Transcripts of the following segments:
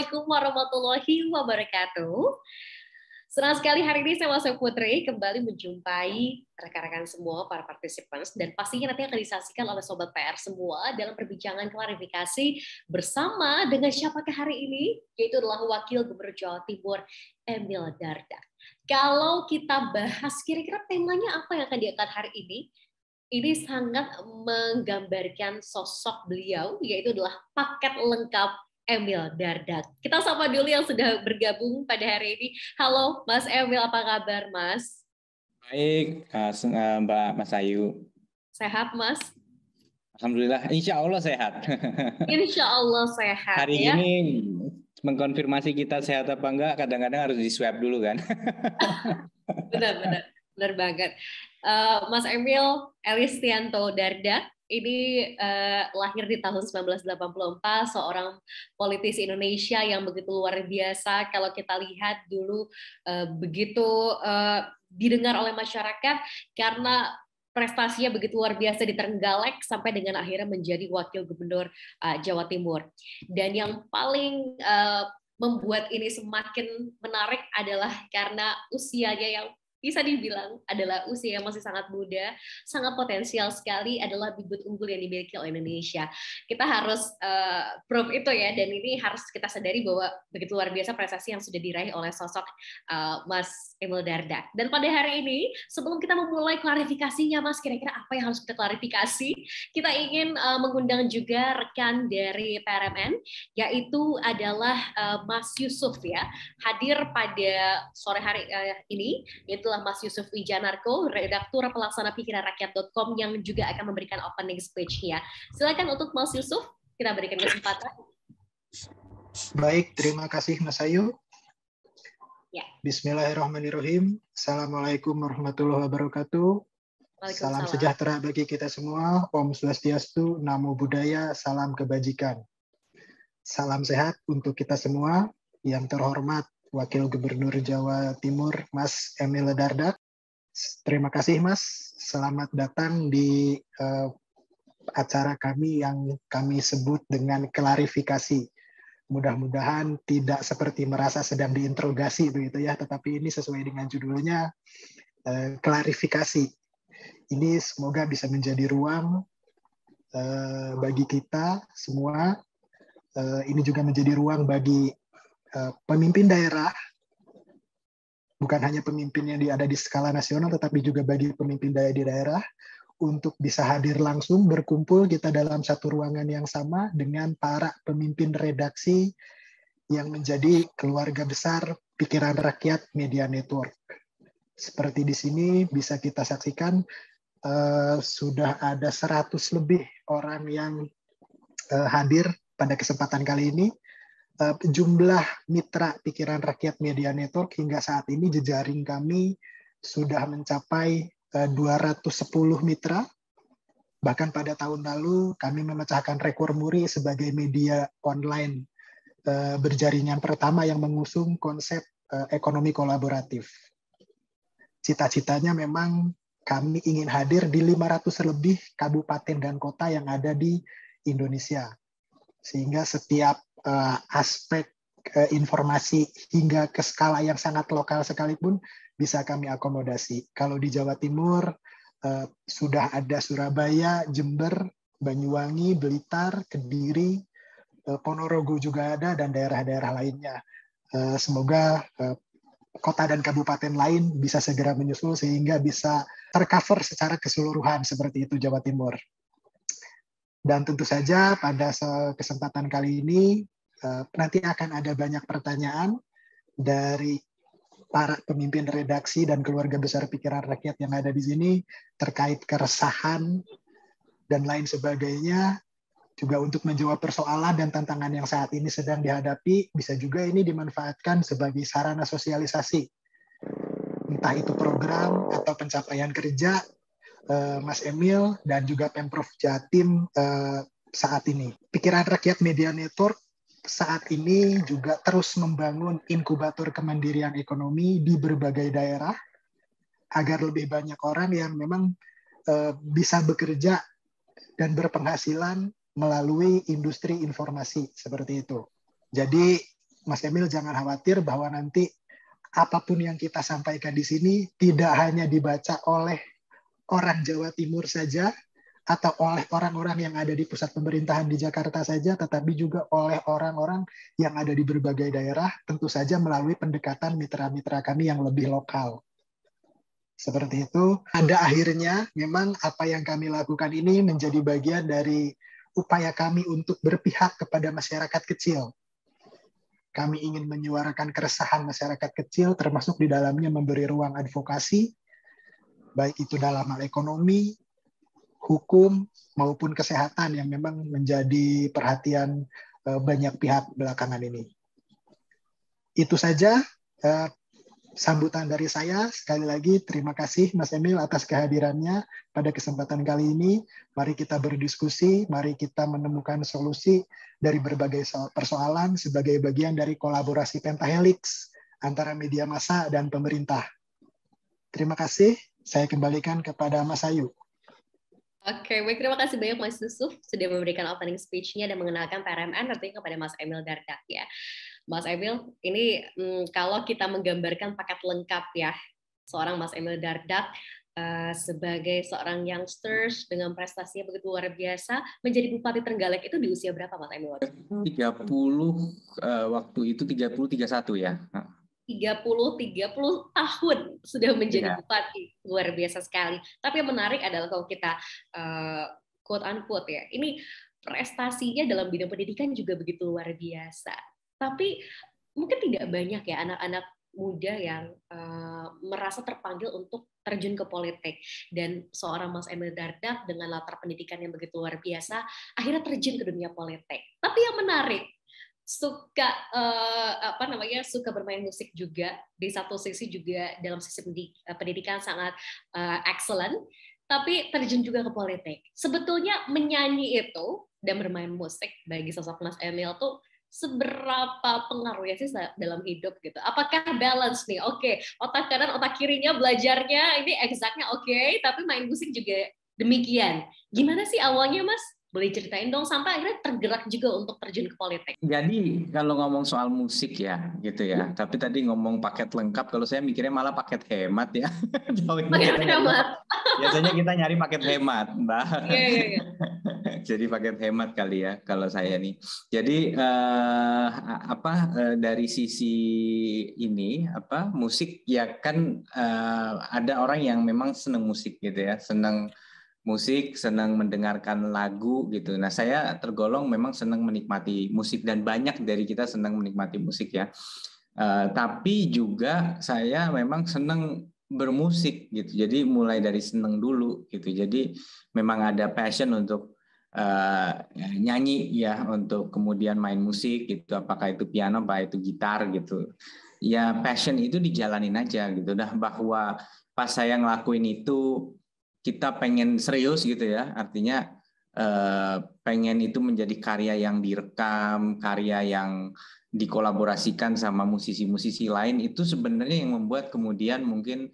Assalamualaikum warahmatullahi wabarakatuh. Senang sekali hari ini saya Mas Putri kembali menjumpai rekan-rekan semua, para participants, dan pastinya nanti akan disaksikan oleh Sobat PR semua dalam perbincangan klarifikasi bersama dengan siapakah hari ini, yaitu adalah Wakil Gubernur Jawa Timur, Emil Dardak. Kalau kita bahas kira-kira temanya apa yang akan diangkat hari ini sangat menggambarkan sosok beliau, yaitu adalah paket lengkap Emil Dardak. Kita sapa dulu yang sudah bergabung pada hari ini. Halo Mas Emil, apa kabar Mas? Baik, Mbak Mas Ayu. Sehat Mas? Alhamdulillah, insya Allah sehat. Insya Allah sehat. Hari ya. ini mengkonfirmasi kita sehat apa enggak, kadang-kadang harus di swab dulu kan. Benar banget. Mas Emil Elistianto Dardak ini lahir di tahun 1984, seorang politisi Indonesia yang begitu luar biasa. Kalau kita lihat dulu begitu didengar oleh masyarakat karena prestasinya begitu luar biasa di Trenggalek sampai dengan akhirnya menjadi Wakil Gubernur Jawa Timur. Dan yang paling membuat ini semakin menarik adalah karena usianya yang bisa dibilang adalah usia yang masih sangat muda, sangat potensial sekali, adalah bibit unggul yang dimiliki oleh Indonesia. Kita harus prove itu ya, dan ini harus kita sadari bahwa begitu luar biasa prestasi yang sudah diraih oleh sosok Mas Emil Dardak. Dan pada hari ini, sebelum kita memulai klarifikasinya, Mas, kira-kira apa yang harus kita klarifikasi, kita ingin mengundang juga rekan dari PRMN, yaitu adalah Mas Yusuf ya, hadir pada sore hari ini, yaitu Mas Yusuf Wijanarko, redaktur pelaksana pikiranrakyat.com yang juga akan memberikan opening speech-nya. Silakan untuk Mas Yusuf, kita berikan kesempatan. Baik, terima kasih Mas Ayu. Ya. Bismillahirrahmanirrahim. Assalamualaikum warahmatullahi wabarakatuh. Salam sejahtera bagi kita semua. Om Swastiastu, Namo Buddhaya, salam kebajikan. Salam sehat untuk kita semua. Yang terhormat Wakil Gubernur Jawa Timur, Mas Emil Dardak. Terima kasih, Mas. Selamat datang di acara kami yang kami sebut dengan klarifikasi. Mudah-mudahan tidak seperti merasa sedang diinterogasi begitu ya, tetapi ini sesuai dengan judulnya klarifikasi. Ini semoga bisa menjadi ruang bagi kita semua. Ini juga menjadi ruang bagi pemimpin daerah, bukan hanya pemimpin yang ada di skala nasional, tetapi juga bagi pemimpin di daerah, untuk bisa hadir langsung, berkumpul kita dalam satu ruangan yang sama dengan para pemimpin redaksi yang menjadi keluarga besar Pikiran Rakyat Media Network. Seperti di sini bisa kita saksikan, sudah ada 100 lebih orang yang hadir pada kesempatan kali ini. Jumlah mitra Pikiran Rakyat Media Network hingga saat ini jejaring kami sudah mencapai 210 mitra. Bahkan pada tahun lalu kami memecahkan rekor muri sebagai media online berjaringan pertama yang mengusung konsep ekonomi kolaboratif. Cita-citanya memang kami ingin hadir di 500 lebih kabupaten dan kota yang ada di Indonesia. Sehingga setiap aspek informasi hingga ke skala yang sangat lokal sekalipun bisa kami akomodasi. Kalau di Jawa Timur sudah ada Surabaya, Jember, Banyuwangi, Blitar, Kediri, Ponorogo juga ada, dan daerah-daerah lainnya. Semoga kota dan kabupaten lain bisa segera menyusul sehingga bisa tercover secara keseluruhan seperti itu Jawa Timur. Dan tentu saja pada kesempatan kali ini nanti akan ada banyak pertanyaan dari para pemimpin redaksi dan keluarga besar Pikiran Rakyat yang ada di sini terkait keresahan dan lain sebagainya. Juga untuk menjawab persoalan dan tantangan yang saat ini sedang dihadapi, bisa juga ini dimanfaatkan sebagai sarana sosialisasi. Entah itu program atau pencapaian kerja Mas Emil dan juga Pemprov Jatim saat ini. Pikiran Rakyat Media Network saat ini juga terus membangun inkubator kemandirian ekonomi di berbagai daerah agar lebih banyak orang yang memang bisa bekerja dan berpenghasilan melalui industri informasi seperti itu. Jadi Mas Emil jangan khawatir bahwa nanti apapun yang kita sampaikan di sini tidak hanya dibaca oleh orang Jawa Timur saja atau oleh orang-orang yang ada di pusat pemerintahan di Jakarta saja, tetapi juga oleh orang-orang yang ada di berbagai daerah, tentu saja melalui pendekatan mitra-mitra kami yang lebih lokal. Seperti itu, pada akhirnya memang apa yang kami lakukan ini menjadi bagian dari upaya kami untuk berpihak kepada masyarakat kecil. Kami ingin menyuarakan keresahan masyarakat kecil, termasuk di dalamnya memberi ruang advokasi, baik itu dalam hal ekonomi, hukum, maupun kesehatan yang memang menjadi perhatian banyak pihak belakangan ini. Itu saja sambutan dari saya. Sekali lagi terima kasih Mas Emil atas kehadirannya pada kesempatan kali ini. Mari kita berdiskusi, mari kita menemukan solusi dari berbagai persoalan sebagai bagian dari kolaborasi Pentahelix antara media massa dan pemerintah. Terima kasih. Saya kembalikan kepada Mas Ayu. Oke, baik, terima kasih banyak Mas Yusuf sudah memberikan opening speech-nya dan mengenalkan PRMN artinya kepada Mas Emil Dardak ya. Mas Emil, ini kalau kita menggambarkan paket lengkap ya, seorang Mas Emil Dardak sebagai seorang youngsters dengan prestasinya begitu luar biasa, menjadi Bupati Trenggalek itu di usia berapa Mas Emil? 30, waktu itu 30-31 ya. 30 tahun sudah menjadi bupati, luar biasa sekali. Tapi yang menarik adalah kalau kita quote unquote ya, ini prestasinya dalam bidang pendidikan juga begitu luar biasa. Tapi mungkin tidak banyak ya anak-anak muda yang merasa terpanggil untuk terjun ke politik, dan seorang Mas Emil Dardak dengan latar pendidikan yang begitu luar biasa akhirnya terjun ke dunia politik. Tapi yang menarik, suka suka bermain musik juga, di satu sisi juga dalam sisi pendidikan sangat excellent, tapi terjun juga ke politik. Sebetulnya menyanyi itu dan bermain musik bagi sosok Mas Emil tuh seberapa pengaruhnya sih dalam hidup gitu? Apakah balance nih? Oke, otak kanan otak kirinya belajarnya ini exactnya oke, tapi main musik juga demikian. Gimana sih awalnya Mas? Boleh ceritain dong, sampai akhirnya tergerak juga untuk terjun ke politik. Jadi kalau ngomong soal musik ya gitu ya, tapi tadi ngomong paket lengkap, kalau saya mikirnya malah paket hemat ya. Paket hemat. Biasanya kita nyari paket hemat, Mbak. Iya. Jadi paket hemat kali ya kalau saya nih. Jadi dari sisi ini musik ya kan, ada orang yang memang senang musik gitu ya, senang musik, senang mendengarkan lagu gitu. Nah, saya tergolong memang senang menikmati musik dan banyak dari kita senang menikmati musik ya. Tapi juga saya memang senang bermusik gitu. Jadi mulai dari senang dulu gitu. Jadi memang ada passion untuk nyanyi ya, untuk kemudian main musik gitu. Apakah itu piano, apakah itu gitar gitu. Ya passion itu dijalanin aja gitu. Dah bahwa pas saya ngelakuin itu kita pengen serius gitu ya, artinya pengen itu menjadi karya yang direkam, karya yang dikolaborasikan sama musisi-musisi lain, itu sebenarnya yang membuat kemudian mungkin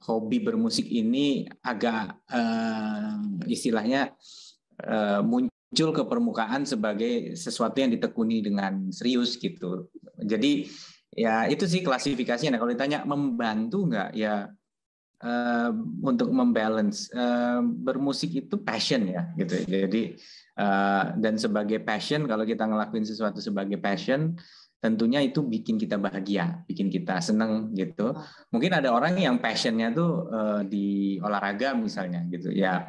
hobi bermusik ini agak istilahnya muncul ke permukaan sebagai sesuatu yang ditekuni dengan serius gitu. Jadi ya itu sih klasifikasinya. Nah, kalau ditanya membantu nggak ya, untuk membalance, bermusik itu passion ya gitu. Jadi dan sebagai passion, kalau kita ngelakuin sesuatu sebagai passion, tentunya itu bikin kita bahagia, bikin kita seneng gitu. Mungkin ada orang yang passionnya tuh di olahraga misalnya gitu ya,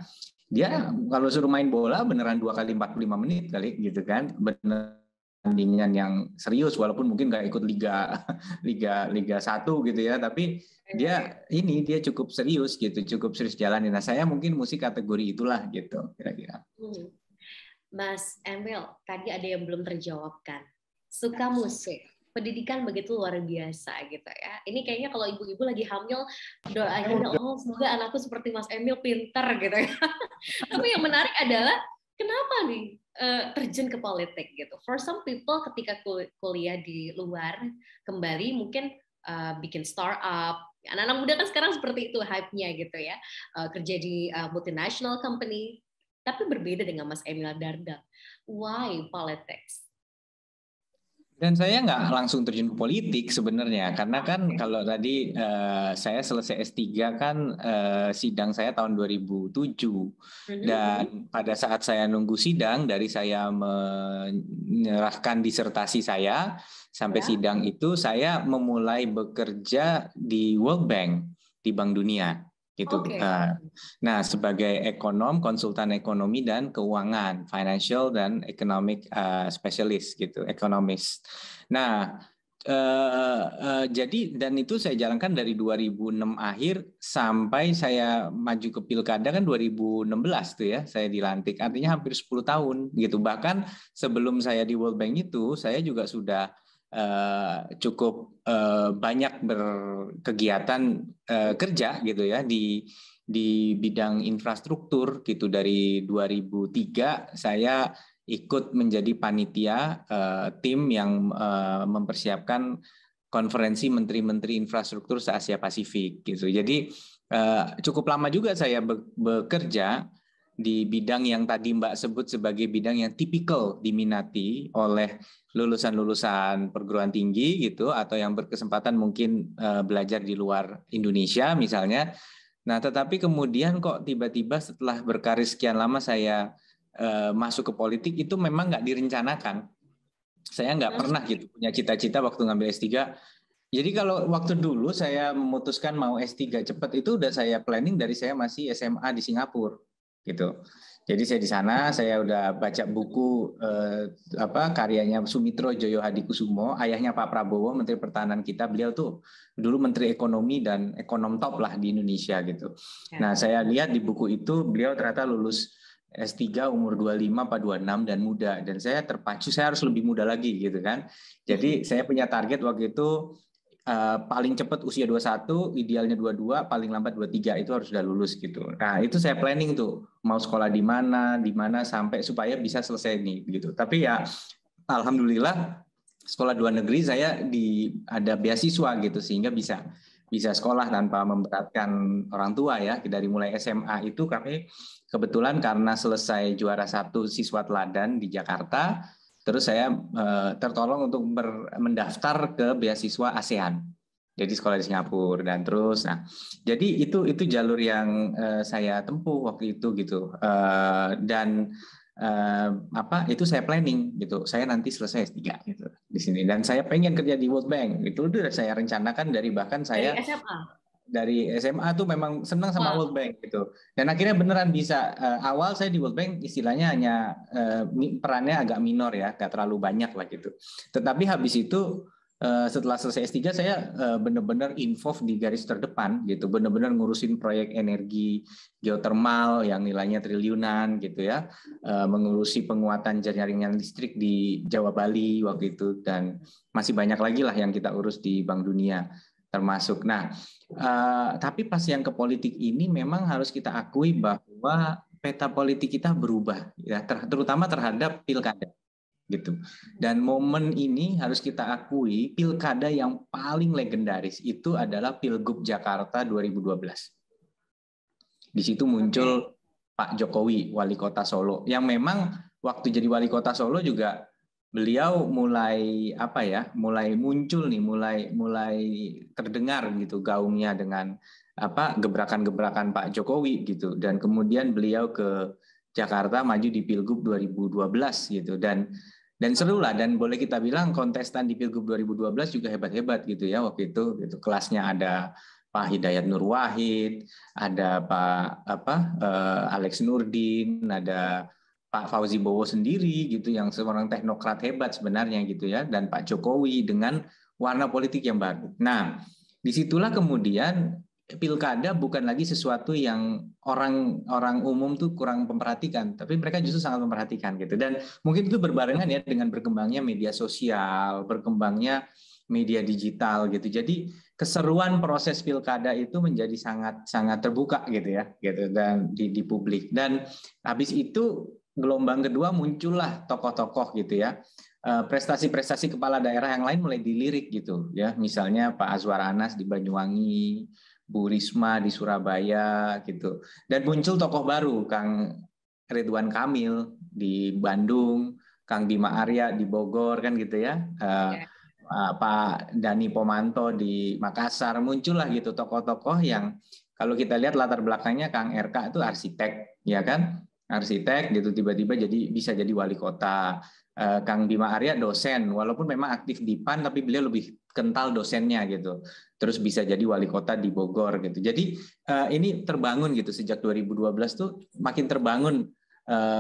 dia kalau suruh main bola beneran 2 kali 45 menit kali gitu kan, bener pertandingan yang serius, walaupun mungkin nggak ikut Liga 1 gitu ya, tapi dia cukup serius gitu, cukup serius jalanin. Nah, saya mungkin musik kategori itulah gitu kira-kira. Mas Emil, tadi ada yang belum terjawabkan. Suka musik, pendidikan begitu luar biasa gitu ya. Ini kayaknya kalau ibu-ibu lagi hamil, doain semoga anakku seperti Mas Emil pinter gitu ya. Tapi yang menarik adalah kenapa nih terjun ke politik gitu? For some people ketika kuliah di luar kembali mungkin bikin startup. Anak-anak muda kan sekarang seperti itu hype-nya gitu ya. Kerja di multinational company. Tapi berbeda dengan Mas Emil Dardak. Why politics? Dan saya nggak langsung terjun ke politik sebenarnya, karena kan kalau tadi saya selesai S3 kan sidang saya tahun 2007. Dan pada saat saya nunggu sidang, dari saya menyerahkan disertasi saya sampai sidang itu, saya memulai bekerja di World Bank, di Bank Dunia. Gitu. Nah, sebagai ekonom, konsultan ekonomi dan keuangan, financial dan economic specialist gitu, ekonomis. Nah, jadi dan itu saya jalankan dari 2006 akhir sampai saya maju ke pilkada kan 2016 tuh ya, saya dilantik. Artinya hampir 10 tahun gitu. Bahkan sebelum saya di World Bank itu, saya juga sudah cukup banyak berkegiatan kerja gitu ya di bidang infrastruktur gitu. Dari 2003 saya ikut menjadi panitia tim yang mempersiapkan konferensi menteri-menteri infrastruktur se-Asia Pasifik gitu. Jadi cukup lama juga saya bekerja di bidang yang tadi Mbak sebut sebagai bidang yang tipikal diminati oleh lulusan-lulusan perguruan tinggi gitu, atau yang berkesempatan mungkin belajar di luar Indonesia misalnya. Nah, tetapi kemudian kok tiba-tiba setelah berkarir sekian lama saya masuk ke politik, itu memang nggak direncanakan. Saya nggak pernah gitu punya cita-cita waktu ngambil S3. Jadi kalau waktu dulu saya memutuskan mau S3 cepat, itu udah saya planning dari saya masih SMA di Singapura gitu. Jadi saya di sana, saya udah baca buku karyanya Sumitro Joyo Hadikusumo, ayahnya Pak Prabowo, Menteri Pertahanan kita. Beliau tuh dulu Menteri Ekonomi dan ekonom top lah di Indonesia gitu. Nah, saya lihat di buku itu beliau ternyata lulus S3 umur 25 apa 26 dan muda, dan saya terpacu saya harus lebih muda lagi gitu kan. Jadi saya punya target waktu itu paling cepat usia 21, idealnya 22, paling lambat 23 itu harus sudah lulus gitu. Nah, itu saya planning tuh mau sekolah di mana sampai supaya bisa selesai nih gitu. Tapi ya alhamdulillah sekolah luar negeri saya ada beasiswa gitu, sehingga bisa sekolah tanpa memberatkan orang tua ya. Dari mulai SMA itu kami kebetulan karena selesai juara 1 siswa teladan di Jakarta, terus saya tertolong untuk mendaftar ke beasiswa ASEAN. Jadi sekolah di Singapura dan terus. Nah, jadi itu jalur yang saya tempuh waktu itu gitu. Dan itu saya planning gitu. Saya nanti selesai S3 gitu di sini, dan saya pengen kerja di World Bank. Itu udah saya rencanakan dari bahkan saya dari SMA tuh memang senang sama World Bank gitu. Dan akhirnya beneran bisa. Awal saya di World Bank istilahnya hanya perannya agak minor ya, gak terlalu banyak lah gitu. Tetapi habis itu setelah selesai S3 saya benar-benar involved di garis terdepan gitu, benar-benar ngurusin proyek energi geotermal yang nilainya triliunan gitu ya, mengurusi penguatan jaringan listrik di Jawa Bali waktu itu, dan masih banyak lagi lah yang kita urus di Bank Dunia termasuk. Nah, tapi pas yang ke politik ini memang harus kita akui bahwa peta politik kita berubah ya, terutama terhadap pilkada gitu. Dan momen ini harus kita akui, pilkada yang paling legendaris itu adalah Pilgub Jakarta 2012. Di situ muncul Pak Jokowi, wali kota Solo, yang memang waktu jadi wali kota Solo juga beliau mulai muncul nih, mulai terdengar gitu gaungnya dengan gebrakan-gebrakan Pak Jokowi gitu. Dan kemudian beliau ke Jakarta maju di Pilgub 2012 gitu, dan seru lah. Dan boleh kita bilang kontestan di Pilgub 2012 juga hebat-hebat gitu ya waktu itu gitu. Kelasnya ada Pak Hidayat Nur Wahid, ada Pak Alex Nurdin, ada Pak Fauzi Bowo sendiri gitu, yang seorang teknokrat hebat sebenarnya gitu ya, dan Pak Jokowi dengan warna politik yang baru. Nah, disitulah kemudian pilkada bukan lagi sesuatu yang orang umum tuh kurang memperhatikan, tapi mereka justru sangat memperhatikan gitu. Dan mungkin itu berbarengan ya dengan berkembangnya media sosial, berkembangnya media digital gitu. Jadi keseruan proses pilkada itu menjadi sangat terbuka gitu ya, gitu, dan di publik. Dan habis itu gelombang kedua muncullah tokoh-tokoh gitu ya. Prestasi-prestasi kepala daerah yang lain mulai dilirik gitu ya. Misalnya Pak Azwar Anas di Banyuwangi, Bu Risma di Surabaya gitu. Dan muncul tokoh baru, Kang Ridwan Kamil di Bandung, Kang Bima Arya di Bogor kan gitu ya. Pak Dani Pomanto di Makassar, muncullah gitu tokoh-tokoh yang kalau kita lihat latar belakangnya Kang RK itu arsitek, ya kan? Arsitek gitu tiba-tiba bisa jadi wali kota. Kang Bima Arya dosen, walaupun memang aktif di PAN tapi beliau lebih kental dosennya gitu. Terus bisa jadi wali kota di Bogor gitu. Jadi ini terbangun gitu sejak 2012 tuh makin terbangun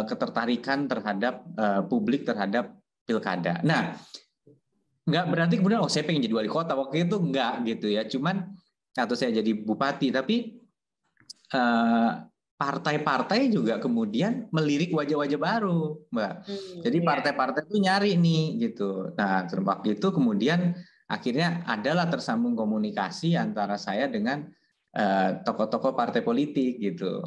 ketertarikan terhadap publik terhadap pilkada. Nah, nggak berarti kemudian saya pengen jadi wali kota waktu itu nggak gitu ya, cuman atau saya jadi bupati, tapi partai-partai juga kemudian melirik wajah-wajah baru, Mbak. Jadi partai-partai itu nyari nih gitu. Nah, waktu itu kemudian akhirnya adalah tersambung komunikasi antara saya dengan tokoh-tokoh partai politik gitu.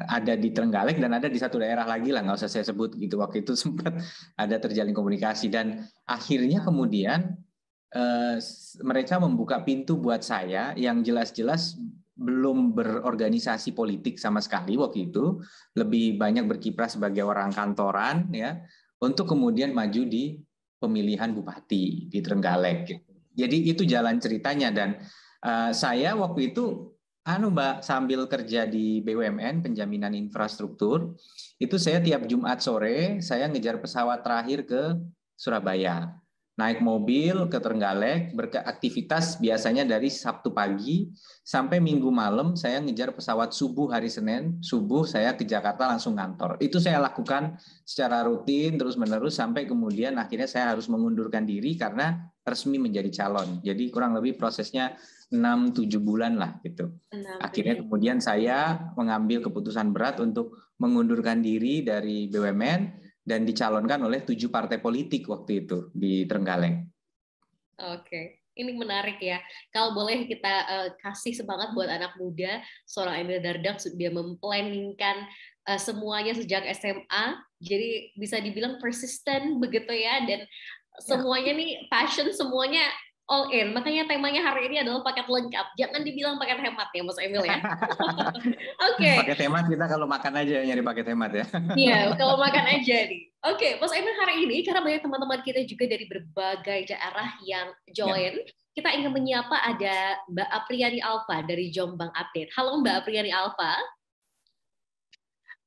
Ada di Trenggalek dan ada di satu daerah lagi lah, nggak usah saya sebut gitu. Waktu itu sempat ada terjalin komunikasi dan akhirnya kemudian mereka membuka pintu buat saya yang jelas-jelas belum berorganisasi politik sama sekali waktu itu, lebih banyak berkiprah sebagai orang kantoran ya, untuk kemudian maju di pemilihan bupati di Trenggalek gitu. Jadi itu jalan ceritanya dan saya waktu itu Mbak, sambil kerja di BUMN penjaminan infrastruktur, itu saya tiap Jumat sore saya ngejar pesawat terakhir ke Surabaya. Naik mobil ke Trenggalek, beraktivitas biasanya dari Sabtu pagi sampai Minggu malam saya ngejar pesawat subuh hari Senin, subuh saya ke Jakarta langsung kantor. Itu saya lakukan secara rutin terus-menerus sampai kemudian akhirnya saya harus mengundurkan diri karena resmi menjadi calon. Jadi kurang lebih prosesnya 6-7 bulan lah gitu. Akhirnya kemudian saya mengambil keputusan berat untuk mengundurkan diri dari BUMN dan dicalonkan oleh 7 partai politik waktu itu di Trenggalek. Oke, ini menarik ya. Kalau boleh kita kasih semangat buat anak muda, seorang Emil Dardak dia memplanningkan semuanya sejak SMA, jadi bisa dibilang persisten begitu ya, dan semuanya nih passion, semuanya all in. Makanya temanya hari ini adalah paket lengkap. Jangan dibilang paket hemat ya, Mas Emil ya. Oke. Paket hemat kita kalau makan aja nyari paket hemat ya. Iya, kalau makan aja nih. Oke, Mas Emil hari ini karena banyak teman-teman kita juga dari berbagai daerah yang join, kita ingin menyapa ada Mbak Apriani Alfa dari Jombang Update. Halo Mbak Apriani Alfa.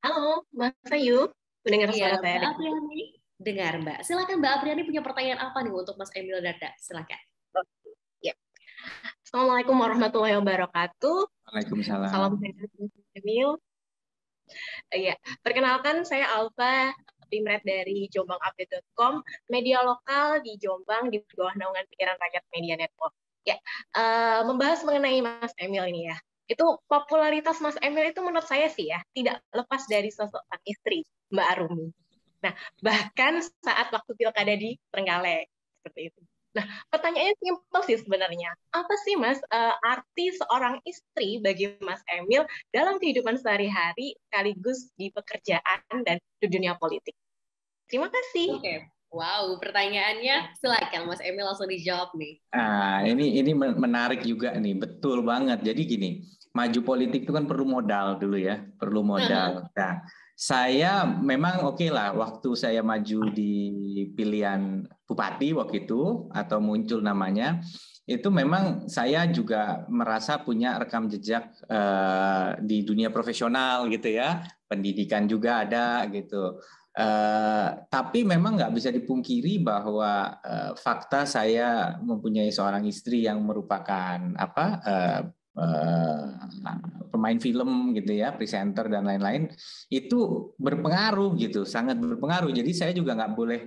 Halo, Mas Ayu. Mendengar suara saya? Mbak Apriani. Dengar Mbak. Silakan Mbak Apriani punya pertanyaan apa nih untuk Mas Emil Dardak? Silakan. Ya. Assalamualaikum warahmatullahi wabarakatuh. Waalaikumsalam. Salam sehat Mas Emil. Ya, perkenalkan saya Alfa, Pimret dari jombangupdate.com, media lokal di Jombang di bawah naungan Pikiran Rakyat Media Network. Ya, membahas mengenai Mas Emil ini ya. Itu popularitas Mas Emil itu menurut saya sih ya tidak lepas dari sosok sang istri Mbak Arumi. Nah, bahkan saat waktu pilkada di Trenggalek seperti itu. Nah, pertanyaannya simpel sih sebenarnya. Apa sih Mas arti seorang istri bagi Mas Emil dalam kehidupan sehari-hari sekaligus di pekerjaan dan di dunia politik? Terima kasih. Oke. Wow, pertanyaannya silakan Mas Emil langsung dijawab nih. Ini menarik juga nih, betul banget. Jadi gini, maju politik itu kan perlu modal dulu ya, perlu modal. Nah, saya memang oke lah waktu saya maju di pilihan bupati waktu itu atau muncul namanya, itu memang saya juga merasa punya rekam jejak di dunia profesional gitu ya, pendidikan juga ada gitu. Tapi memang nggak bisa dipungkiri bahwa fakta saya mempunyai seorang istri yang merupakan pemain film gitu ya, presenter dan lain-lain, itu berpengaruh gitu, sangat berpengaruh. Jadi saya juga nggak boleh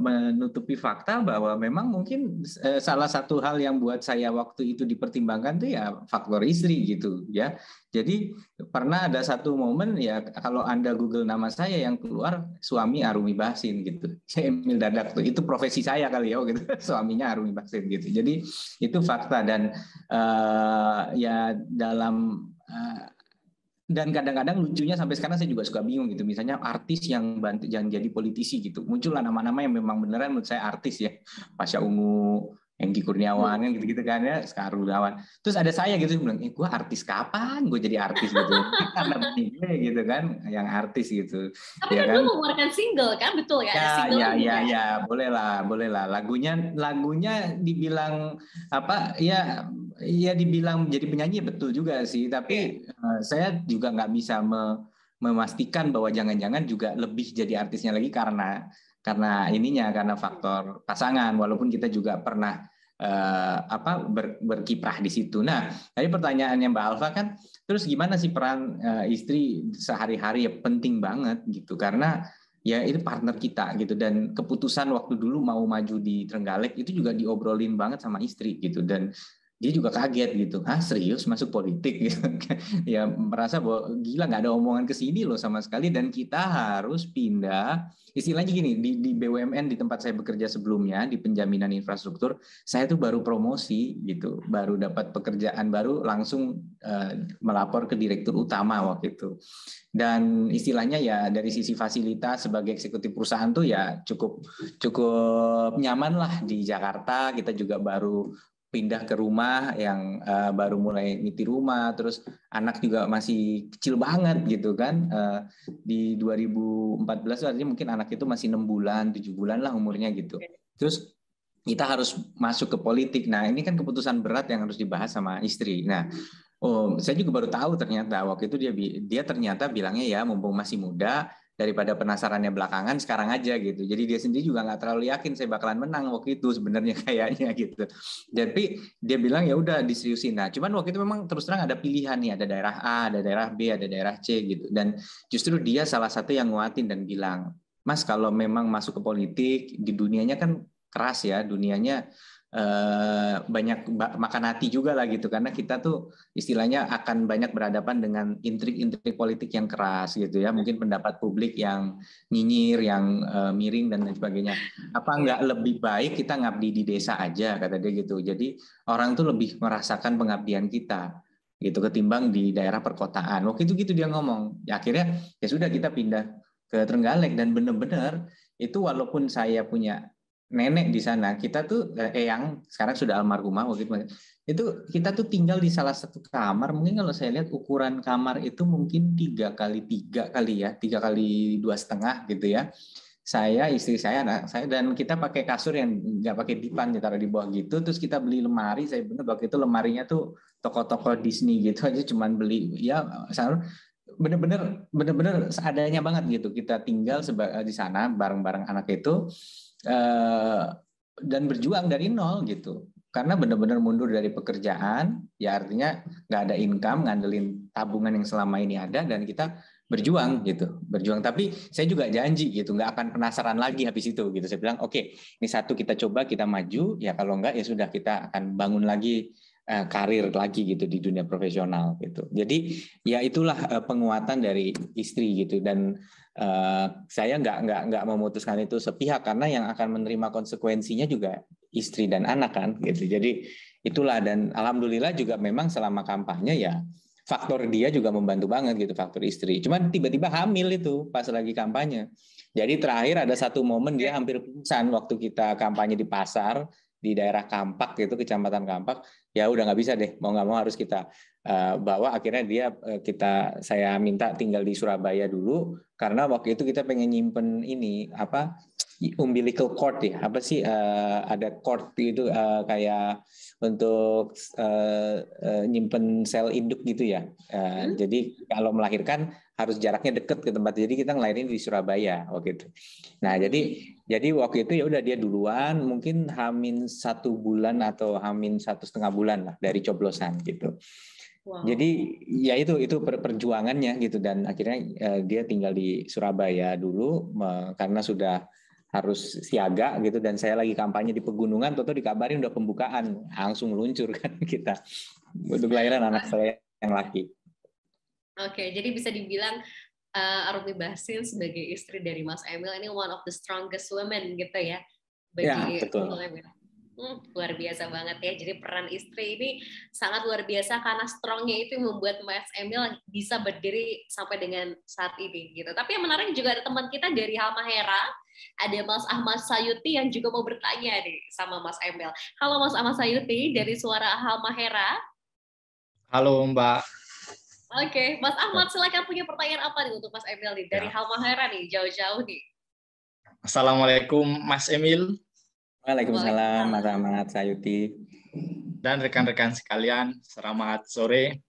menutupi fakta bahwa memang mungkin salah satu hal yang buat saya waktu itu dipertimbangkan tuh ya faktor istri gitu ya. Jadi pernah ada satu momen ya, kalau Anda Google nama saya yang keluar suami Arumi Bachsin gitu. Saya Emil Dardak tuh, itu profesi saya kali ya gitu. Suaminya Arumi Bachsin gitu. Jadi itu fakta dan ya dalam dan kadang-kadang lucunya sampai sekarang saya juga suka bingung gitu. Misalnya artis yang jadi politisi gitu. Muncullah nama-nama yang memang beneran menurut saya artis ya. Pasha Ungu, Hengky Kurniawan kan gitu-gitu kan ya, Sekar Gunawan. Terus ada saya gitu bilang, gue artis kapan gue jadi artis gitu. Karena gue gitu kan yang artis gitu. Tapi Ya kan kan? lu mengeluarkan single kan, betul ya? Ada single Ya, boleh lah. Lagunya dibilang apa ya? Ya dibilang jadi penyanyi betul juga sih. Tapi saya juga nggak bisa memastikan bahwa jangan-jangan juga lebih jadi artisnya lagi karena karena faktor pasangan, walaupun kita juga pernah berkiprah di situ. Nah, tadi pertanyaannya Mbak Alfa kan, terus gimana sih peran istri sehari-hari? Ya penting banget gitu, karena ya itu partner kita gitu, dan keputusan waktu dulu mau maju di Trenggalek itu juga diobrolin banget sama istri gitu, dan dia juga kaget gitu, serius masuk politik gitu. Ya merasa bahwa gila, nggak ada omongan ke sini loh sama sekali, dan kita harus pindah. Istilahnya gini, di BUMN di tempat saya bekerja sebelumnya di penjaminan infrastruktur, saya tuh baru promosi gitu, baru dapat pekerjaan baru, langsung melapor ke direktur utama waktu itu. Dan istilahnya ya dari sisi fasilitas sebagai eksekutif perusahaan tuh ya cukup nyaman lah di Jakarta. Kita juga baru pindah ke rumah yang baru mulai niti rumah, terus anak juga masih kecil banget gitu kan. Di 2014 artinya mungkin anak itu masih 6 bulan, 7 bulan lah umurnya gitu. Terus kita harus masuk ke politik. Nah, ini kan keputusan berat yang harus dibahas sama istri. Nah, saya juga baru tahu ternyata waktu itu dia ternyata bilangnya ya mumpung masih muda, daripada penasarannya belakangan sekarang aja gitu. Jadi dia sendiri juga nggak terlalu yakin saya bakalan menang waktu itu sebenarnya kayaknya gitu. Jadi dia bilang ya udah diseriusin. Nah, cuman waktu itu memang terus terang ada pilihan nih, ada daerah A, ada daerah B, ada daerah C gitu. Dan justru dia salah satu yang nguatin dan bilang, Mas kalau memang masuk ke politik, di dunianya kan keras ya, dunianya banyak makan hati juga lah gitu, karena kita tuh istilahnya akan banyak berhadapan dengan intrik-intrik politik yang keras gitu ya, mungkin pendapat publik yang nyinyir, yang miring dan lain sebagainya. Apa nggak lebih baik kita ngabdi di desa aja, kata dia gitu. Jadi orang tuh lebih merasakan pengabdian kita gitu ketimbang di daerah perkotaan. Waktu itu gitu dia ngomong. Ya akhirnya ya sudah kita pindah ke Trenggalek, dan benar-benar itu walaupun saya punya nenek di sana, kita tuh yang sekarang sudah almarhumah waktu itu kita tuh tinggal di salah satu kamar. Mungkin kalau saya lihat ukuran kamar itu mungkin 3x3 kali ya, 3x2,5 gitu ya. Saya, istri saya, anak saya, dan kita pakai kasur yang nggak pakai dipan, ditaruh di bawah gitu. Terus kita beli lemari. Saya benar waktu itu lemarinya tuh toko-toko Disney gitu aja, cuman beli ya bener-bener seadanya banget gitu. Kita tinggal di sana bareng-bareng anak itu. Dan berjuang dari nol gitu, karena benar-benar mundur dari pekerjaan, ya artinya nggak ada income, ngandelin tabungan yang selama ini ada, dan kita berjuang. Tapi saya juga janji gitu, nggak akan penasaran lagi habis itu gitu. Saya bilang oke, ini satu kita coba, kita maju, ya kalau enggak ya sudah kita akan bangun lagi karir lagi gitu di dunia profesional gitu. Jadi ya itulah penguatan dari istri gitu, dan saya nggak memutuskan itu sepihak, karena yang akan menerima konsekuensinya juga istri dan anak kan gitu. Jadi itulah, dan alhamdulillah juga memang selama kampanye ya faktor dia juga membantu banget gitu, faktor istri. Cuman tiba-tiba hamil itu pas lagi kampanye. Jadi terakhir ada satu momen dia hampir pingsan waktu kita kampanye di pasar di daerah Kampak gitu, Kecamatan Kampak. Ya udah nggak bisa deh, mau nggak mau harus kita bawa. Akhirnya saya minta tinggal di Surabaya dulu, karena waktu itu kita pengen nyimpen ini umbilical cord ya, apa sih ada cord itu kayak untuk nyimpen sel induk gitu ya. Jadi kalau melahirkan harus jaraknya deket ke tempat, jadi kita ngelahirin di Surabaya waktu itu. Nah jadi waktu itu ya udah dia duluan, mungkin H-1 bulan atau H-1,5 bulan lah dari coblosan gitu. Wow. Jadi ya itu perjuangannya gitu, dan akhirnya dia tinggal di Surabaya dulu karena sudah harus siaga gitu, dan saya lagi kampanye di pegunungan, toto dikabarin udah pembukaan, langsung meluncur kan kita untuk lahiran anak saya yang laki. Oke, jadi bisa dibilang Arumi Basil sebagai istri dari Mas Emil ini one of the strongest women gitu ya bagi betul. Emil. Luar biasa banget ya. Jadi peran istri ini sangat luar biasa karena strongnya itu yang membuat Mas Emil bisa berdiri sampai dengan saat ini gitu. Tapi yang menarik juga ada teman kita dari Halmahera, ada Mas Ahmad Sayuti yang juga mau bertanya nih sama Mas Emil. Halo Mas Ahmad Sayuti dari Suara Halmahera. Halo Mbak. Oke, Mas Ahmad silakan punya pertanyaan apa nih untuk Mas Emil nih dari Halmahera nih jauh-jauh nih. Assalamualaikum Mas Emil. Waalaikumsalam Mas Ahmad Sayuti. Dan rekan-rekan sekalian, selamat sore.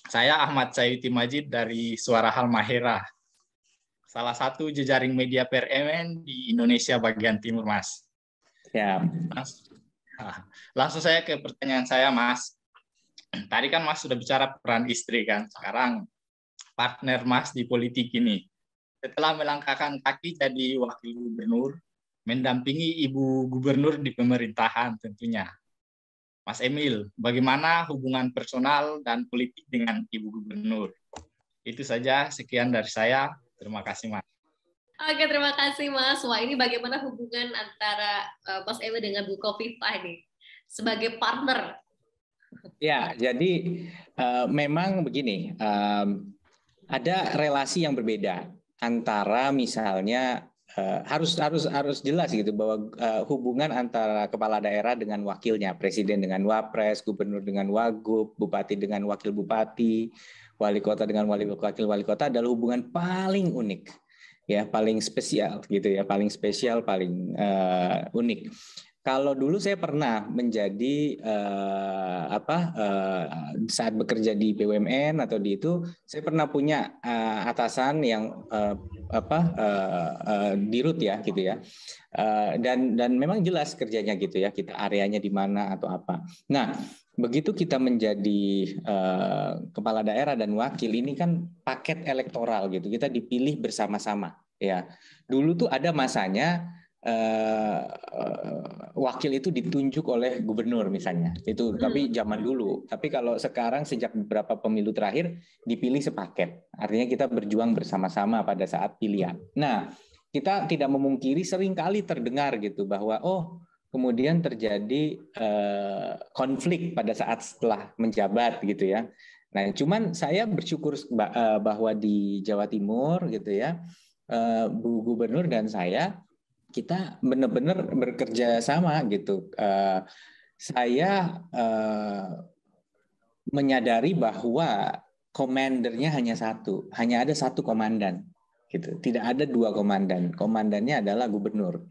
Saya Ahmad Sayuti Majid dari Suara Halmahera. Salah satu jejaring media PRMN di Indonesia bagian timur, Mas. Ya. Langsung saya ke pertanyaan saya, Mas. Tadi kan Mas sudah bicara peran istri kan. Sekarang partner Mas di politik ini. Setelah melangkahkan kaki jadi wakil gubernur, mendampingi Ibu Gubernur di pemerintahan tentunya. Mas Emil, bagaimana hubungan personal dan politik dengan Ibu Gubernur? Itu saja, sekian dari saya. Terima kasih, Mas. Oke, terima kasih, Mas. Wah, ini bagaimana hubungan antara Mas Emil dengan Bu Khofifah nih sebagai partner? Ya, jadi memang begini, ada relasi yang berbeda antara misalnya harus jelas gitu bahwa hubungan antara kepala daerah dengan wakilnya, presiden dengan wapres, gubernur dengan wagub, bupati dengan wakil bupati, wali kota dengan wakil wali kota adalah hubungan paling unik, ya, paling spesial gitu ya, paling spesial, paling unik. Kalau dulu saya pernah menjadi saat bekerja di BUMN atau di itu, saya pernah punya atasan yang dirut ya gitu ya, dan memang jelas kerjanya gitu ya, kita areanya di mana atau apa. Nah, begitu kita menjadi kepala daerah dan wakil, ini kan paket elektoral gitu, kita dipilih bersama-sama ya. Dulu tuh ada masanya wakil itu ditunjuk oleh gubernur misalnya, itu tapi zaman dulu. Tapi kalau sekarang sejak beberapa pemilu terakhir dipilih sepaket, artinya kita berjuang bersama-sama pada saat pilihan. Nah, kita tidak memungkiri seringkali terdengar gitu bahwa kemudian terjadi konflik pada saat setelah menjabat gitu ya. Nah, cuman saya bersyukur bahwa di Jawa Timur gitu ya, Bu Gubernur dan saya, kita benar-benar bekerja sama gitu. Saya menyadari bahwa komandernya hanya satu, hanya ada satu komandan, gitu. Tidak ada dua komandan. Komandannya adalah gubernur.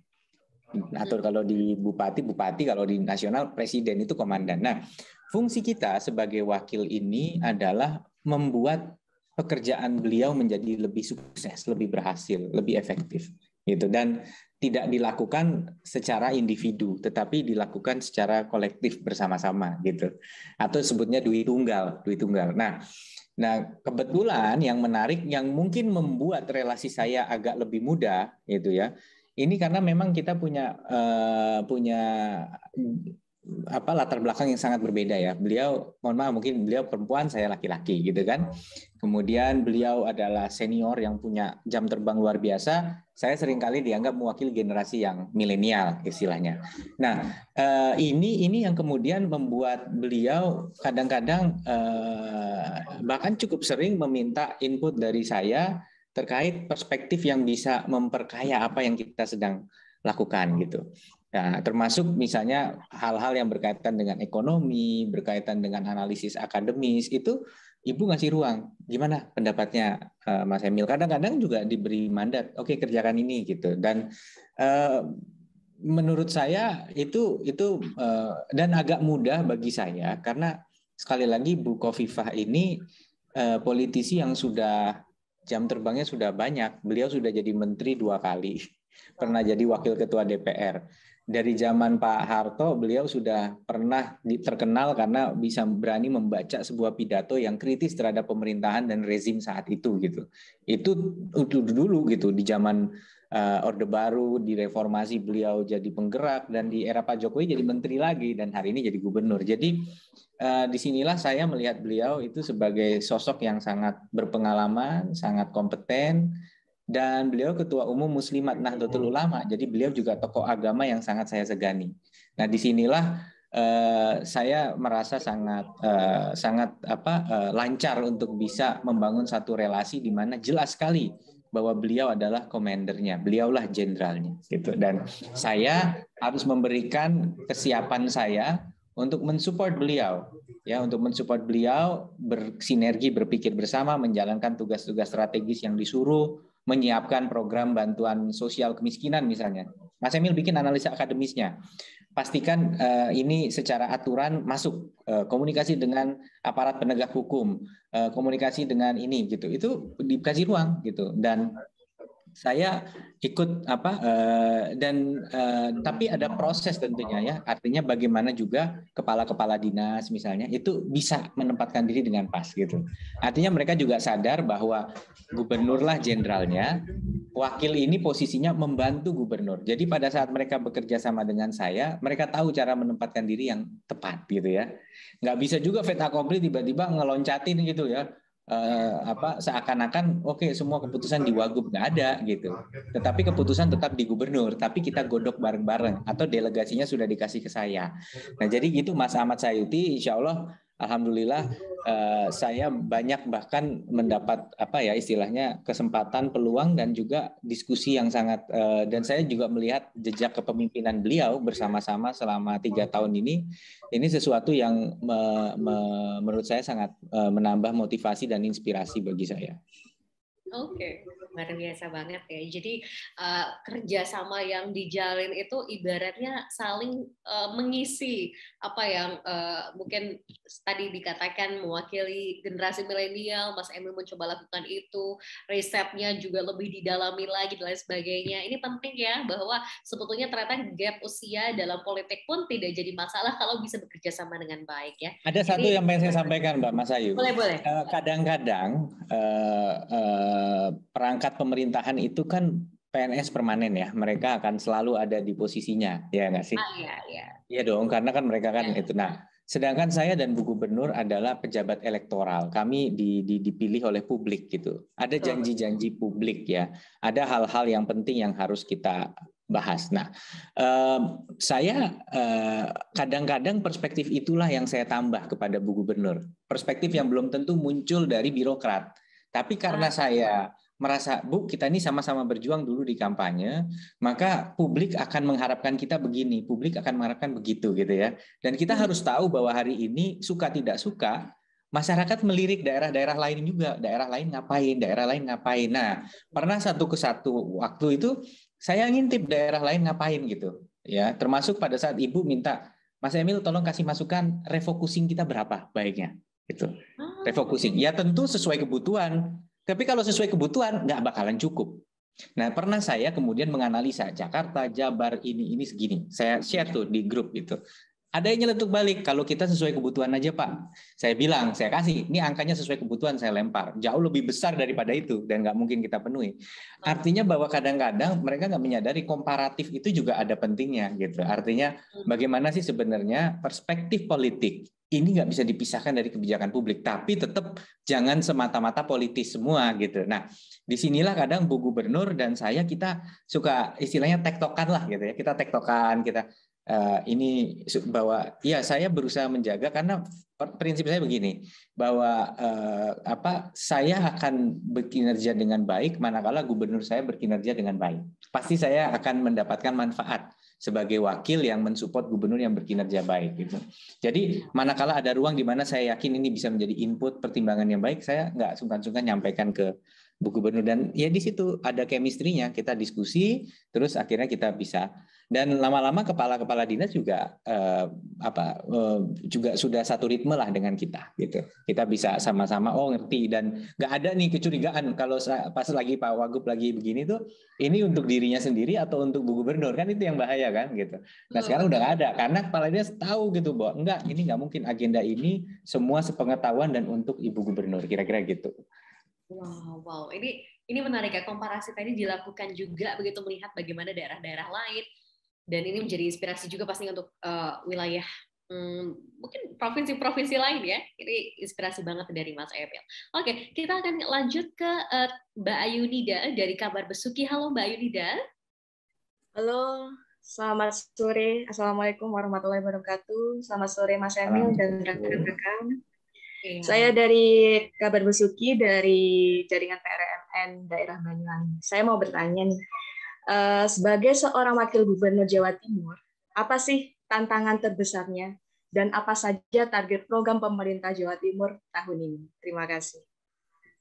Atau kalau di bupati, kalau di nasional presiden itu komandan. Nah, fungsi kita sebagai wakil ini adalah membuat pekerjaan beliau menjadi lebih sukses, lebih berhasil, lebih efektif, gitu. Dan tidak dilakukan secara individu, tetapi dilakukan secara kolektif bersama-sama gitu. Atau sebutnya duit tunggal. Nah, kebetulan yang menarik, yang mungkin membuat relasi saya agak lebih mudah gitu ya. Ini karena memang kita punya latar belakang yang sangat berbeda ya. Beliau, mohon maaf, mungkin beliau perempuan, saya laki-laki gitu kan. Kemudian beliau adalah senior yang punya jam terbang luar biasa. Saya seringkali dianggap mewakili generasi yang milenial istilahnya. Nah, ini yang kemudian membuat beliau kadang-kadang bahkan cukup sering meminta input dari saya terkait perspektif yang bisa memperkaya apa yang kita sedang lakukan gitu. Nah, termasuk misalnya hal-hal yang berkaitan dengan ekonomi, berkaitan dengan analisis akademis, itu Ibu ngasih ruang. Gimana pendapatnya Mas Emil? Kadang-kadang juga diberi mandat, oke, kerjakan ini gitu. Dan menurut saya itu dan agak mudah bagi saya karena sekali lagi Bu Khofifah ini politisi yang sudah jam terbangnya sudah banyak. Beliau sudah jadi menteri 2 kali, pernah jadi wakil ketua DPR. Dari zaman Pak Harto, beliau sudah pernah terkenal karena bisa berani membaca sebuah pidato yang kritis terhadap pemerintahan dan rezim saat itu gitu. Itu dulu gitu, di zaman Orde Baru, di reformasi beliau jadi penggerak, dan di era Pak Jokowi jadi menteri lagi, dan hari ini jadi gubernur. Jadi disinilah saya melihat beliau itu sebagai sosok yang sangat berpengalaman, sangat kompeten, dan beliau ketua umum Muslimat Nahdlatul Ulama. Jadi beliau juga tokoh agama yang sangat saya segani. Nah, disinilah saya merasa sangat lancar untuk bisa membangun satu relasi di mana jelas sekali bahwa beliau adalah komandernya, beliaulah jenderalnya, gitu. Dan saya harus memberikan kesiapan saya untuk mensupport beliau, ya, untuk mensupport beliau bersinergi, berpikir bersama, menjalankan tugas-tugas strategis yang disuruh, menyiapkan program bantuan sosial kemiskinan misalnya. Mas Emil bikin analisa akademisnya. Pastikan ini secara aturan masuk, komunikasi dengan aparat penegak hukum, komunikasi dengan ini gitu, itu dikasih ruang gitu. Dan saya ikut tapi ada proses tentunya, ya, artinya bagaimana juga kepala-kepala dinas misalnya itu bisa menempatkan diri dengan pas gitu. Artinya mereka juga sadar bahwa gubernurlah jenderalnya, wakil ini posisinya membantu gubernur. Jadi pada saat mereka bekerja sama dengan saya, mereka tahu cara menempatkan diri yang tepat gitu ya. Nggak bisa juga fait accompli tiba-tiba ngeloncatin gitu ya. Seakan-akan oke, semua keputusan di Wagub, nggak ada gitu. Tetapi keputusan tetap di gubernur, tapi kita godok bareng-bareng atau delegasinya sudah dikasih ke saya. Nah, jadi gitu Mas Ahmad Sayuti, insya Allah alhamdulillah saya banyak bahkan mendapat istilahnya kesempatan, peluang dan juga diskusi yang sangat dan saya juga melihat jejak kepemimpinan beliau bersama-sama selama 3 tahun ini sesuatu yang menurut saya sangat menambah motivasi dan inspirasi bagi saya. Oke, luar biasa banget ya. Jadi kerjasama yang dijalin itu ibaratnya saling mengisi apa yang mungkin tadi dikatakan mewakili generasi milenial. Mas Emil mencoba lakukan itu, risetnya juga lebih didalami lagi dan lain sebagainya. Ini penting ya, bahwa sebetulnya ternyata gap usia dalam politik pun tidak jadi masalah kalau bisa bekerja sama dengan baik ya. Ada satu yang pengen saya sampaikan, Mbak Mas Ayu. Boleh. Kadang-kadang perangkat pemerintahan itu kan PNS permanen ya, mereka akan selalu ada di posisinya, ya nggak sih? Iya dong, karena kan mereka kan itu. Nah, sedangkan saya dan Bu Gubernur adalah pejabat elektoral, kami dipilih oleh publik gitu. Ada janji-janji publik ya, ada hal-hal yang penting yang harus kita bahas. Nah, saya kadang-kadang perspektif itulah yang saya tambah kepada Bu Gubernur. Perspektif yang belum tentu muncul dari birokrat. Tapi karena saya merasa, Bu, kita ini sama-sama berjuang dulu di kampanye, maka publik akan mengharapkan kita begini, publik akan mengharapkan begitu gitu ya. Dan kita harus tahu bahwa hari ini suka tidak suka, masyarakat melirik daerah-daerah lain juga, daerah lain ngapain. Nah, pernah satu waktu itu saya ngintip daerah lain ngapain gitu, ya. Termasuk pada saat Ibu minta, Mas Emil tolong kasih masukan refocusing kita berapa baiknya, gitu. Refocusing, ya tentu sesuai kebutuhan. Tapi kalau sesuai kebutuhan nggak bakalan cukup. Nah, pernah saya kemudian menganalisa Jakarta, Jabar ini segini. Saya share tuh di grup gitu. Ada yang nyeletuk balik, kalau kita sesuai kebutuhan aja Pak. Saya bilang, saya kasih, ini angkanya sesuai kebutuhan, saya lempar. Jauh lebih besar daripada itu, dan nggak mungkin kita penuhi. Artinya bahwa kadang-kadang mereka nggak menyadari komparatif itu juga ada pentingnya. Gitu. Artinya bagaimana sih sebenarnya perspektif politik, ini nggak bisa dipisahkan dari kebijakan publik, tapi tetap jangan semata-mata politis semua. Gitu. Nah, disinilah kadang Bu Gubernur dan saya, kita suka istilahnya tektokan lah gitu ya. Kita tektokan, kita ini bahwa ya saya berusaha menjaga, karena prinsip saya begini, bahwa saya akan berkinerja dengan baik manakala gubernur saya berkinerja dengan baik. Pasti saya akan mendapatkan manfaat sebagai wakil yang mensupport gubernur yang berkinerja baik gitu. Jadi manakala ada ruang di mana saya yakin ini bisa menjadi input pertimbangan yang baik, saya nggak sungkan-sungkan nyampaikan ke Bu Gubernur, dan ya di situ ada chemistry-nya, kita diskusi terus akhirnya kita bisa, dan lama-lama kepala-kepala dinas juga juga sudah satu ritme lah dengan kita gitu. Kita bisa sama-sama ngerti, dan nggak ada nih kecurigaan kalau pas lagi Pak Wagub lagi begini tuh ini untuk dirinya sendiri atau untuk Bu Gubernur, kan itu yang bahaya kan gitu. Nah, sekarang udah nggak ada, karena kepala dinas tahu gitu bahwa enggak, ini nggak mungkin, agenda ini semua sepengetahuan dan untuk Ibu Gubernur, kira-kira gitu. Wow, ini menarik ya, komparasi tadi dilakukan juga begitu, melihat bagaimana daerah-daerah lain, dan ini menjadi inspirasi juga pasti untuk wilayah mungkin provinsi-provinsi lain ya. Ini inspirasi banget dari Mas Emil. Oke, kita akan lanjut ke Mbak Ayunida dari Kabar Besuki. Halo Mbak Ayunida. Halo. Selamat sore. Assalamualaikum warahmatullahi wabarakatuh. Selamat sore Mas Emil dan rekan-rekan. Saya dari Kabar Besuki dari jaringan PRMN daerah Banyuwangi. Saya mau bertanya nih, sebagai seorang wakil gubernur Jawa Timur, apa sih tantangan terbesarnya dan apa saja target program pemerintah Jawa Timur tahun ini? Terima kasih.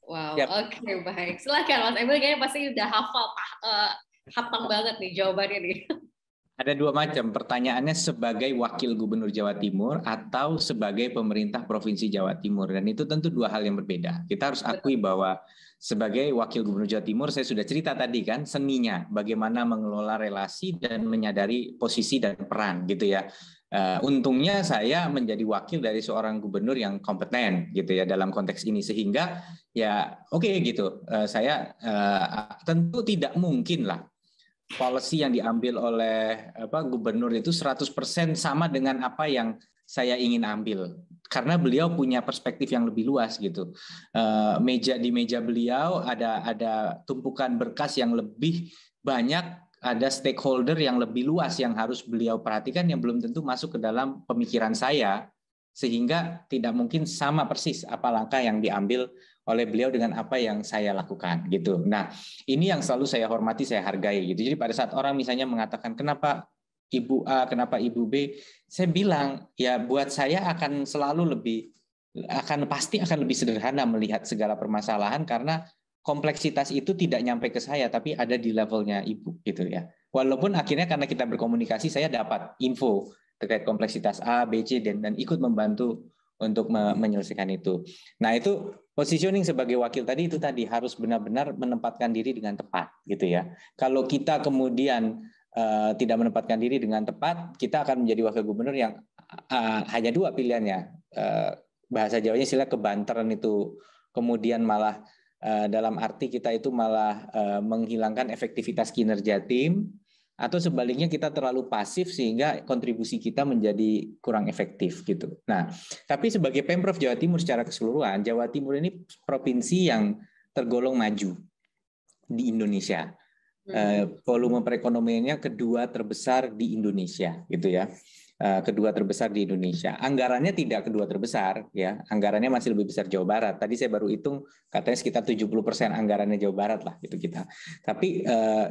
Wow, oke, baik. Silakan Mas Emil, kayaknya pasti udah hafal banget nih jawabannya nih. Ada dua macam pertanyaannya, sebagai wakil gubernur Jawa Timur atau sebagai pemerintah provinsi Jawa Timur, dan itu tentu dua hal yang berbeda. Kita harus akui bahwa sebagai wakil gubernur Jawa Timur, saya sudah cerita tadi kan seninya bagaimana mengelola relasi dan menyadari posisi dan peran gitu ya. Untungnya saya menjadi wakil dari seorang gubernur yang kompeten gitu ya dalam konteks ini, sehingga ya oke gitu. Saya tentu tidak mungkin lah policy yang diambil oleh gubernur itu 100% sama dengan apa yang saya ingin ambil, karena beliau punya perspektif yang lebih luas gitu. Di meja beliau ada tumpukan berkas yang lebih banyak, ada stakeholder yang lebih luas yang harus beliau perhatikan, yang belum tentu masuk ke dalam pemikiran saya, sehingga tidak mungkin sama persis apa langkah yang diambil oleh beliau dengan apa yang saya lakukan gitu. Nah, ini yang selalu saya hormati, saya hargai gitu. Jadi pada saat orang misalnya mengatakan kenapa Ibu A, kenapa Ibu B, saya bilang ya buat saya pasti akan lebih sederhana melihat segala permasalahan, karena kompleksitas itu tidak nyampe ke saya tapi ada di levelnya Ibu gitu ya. Walaupun akhirnya karena kita berkomunikasi saya dapat info terkait kompleksitas A, B, C dan ikut membantu untuk menyelesaikan itu. Nah, itu positioning sebagai wakil tadi itu tadi harus benar-benar menempatkan diri dengan tepat gitu ya. Kalau kita kemudian tidak menempatkan diri dengan tepat, kita akan menjadi wakil gubernur yang hanya dua pilihannya. Bahasa Jawanya istilah kebanteran itu, kemudian malah dalam arti kita itu malah menghilangkan efektivitas kinerja tim, atau sebaliknya kita terlalu pasif sehingga kontribusi kita menjadi kurang efektif gitu. Nah, tapi sebagai Pemprov Jawa Timur secara keseluruhan, Jawa Timur ini provinsi yang tergolong maju di Indonesia. Volume perekonomiannya kedua terbesar di Indonesia gitu ya. Kedua terbesar di Indonesia. Anggarannya tidak kedua terbesar ya. Anggarannya masih lebih besar Jawa Barat. Tadi saya baru hitung katanya sekitar 70% anggarannya Jawa Barat lah gitu kita. Tapi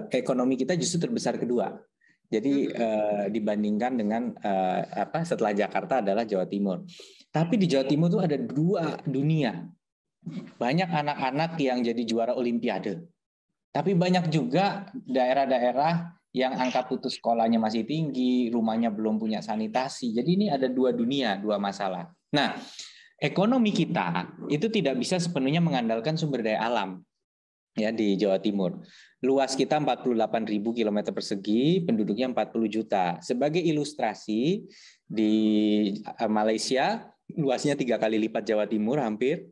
ekonomi kita justru terbesar kedua. Jadi dibandingkan dengan setelah Jakarta adalah Jawa Timur. Tapi di Jawa Timur itu ada dua dunia. Banyak anak-anak yang jadi juara olimpiade. Tapi banyak juga daerah-daerah yang angka putus sekolahnya masih tinggi, rumahnya belum punya sanitasi. Jadi ini ada dua dunia, dua masalah. Nah, ekonomi kita itu tidak bisa sepenuhnya mengandalkan sumber daya alam ya di Jawa Timur. Luas kita 48.000 km persegi, penduduknya 40 juta. Sebagai ilustrasi, di Malaysia luasnya 3 kali lipat Jawa Timur hampir.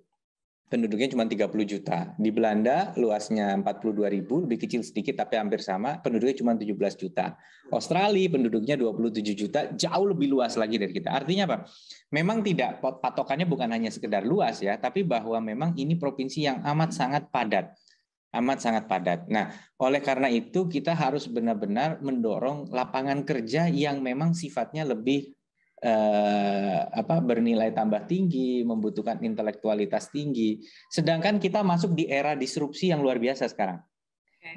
Penduduknya cuma 30 juta. Di Belanda luasnya 42.000, lebih kecil sedikit tapi hampir sama, penduduknya cuma 17 juta. Australia penduduknya 27 juta, jauh lebih luas lagi dari kita. Artinya apa? Memang tidak, patokannya bukan hanya sekedar luas ya, tapi bahwa memang ini provinsi yang amat sangat padat. Amat sangat padat. Nah, oleh karena itu kita harus benar-benar mendorong lapangan kerja yang memang sifatnya lebih bernilai tambah tinggi, membutuhkan intelektualitas tinggi. Sedangkan kita masuk di era disrupsi yang luar biasa sekarang.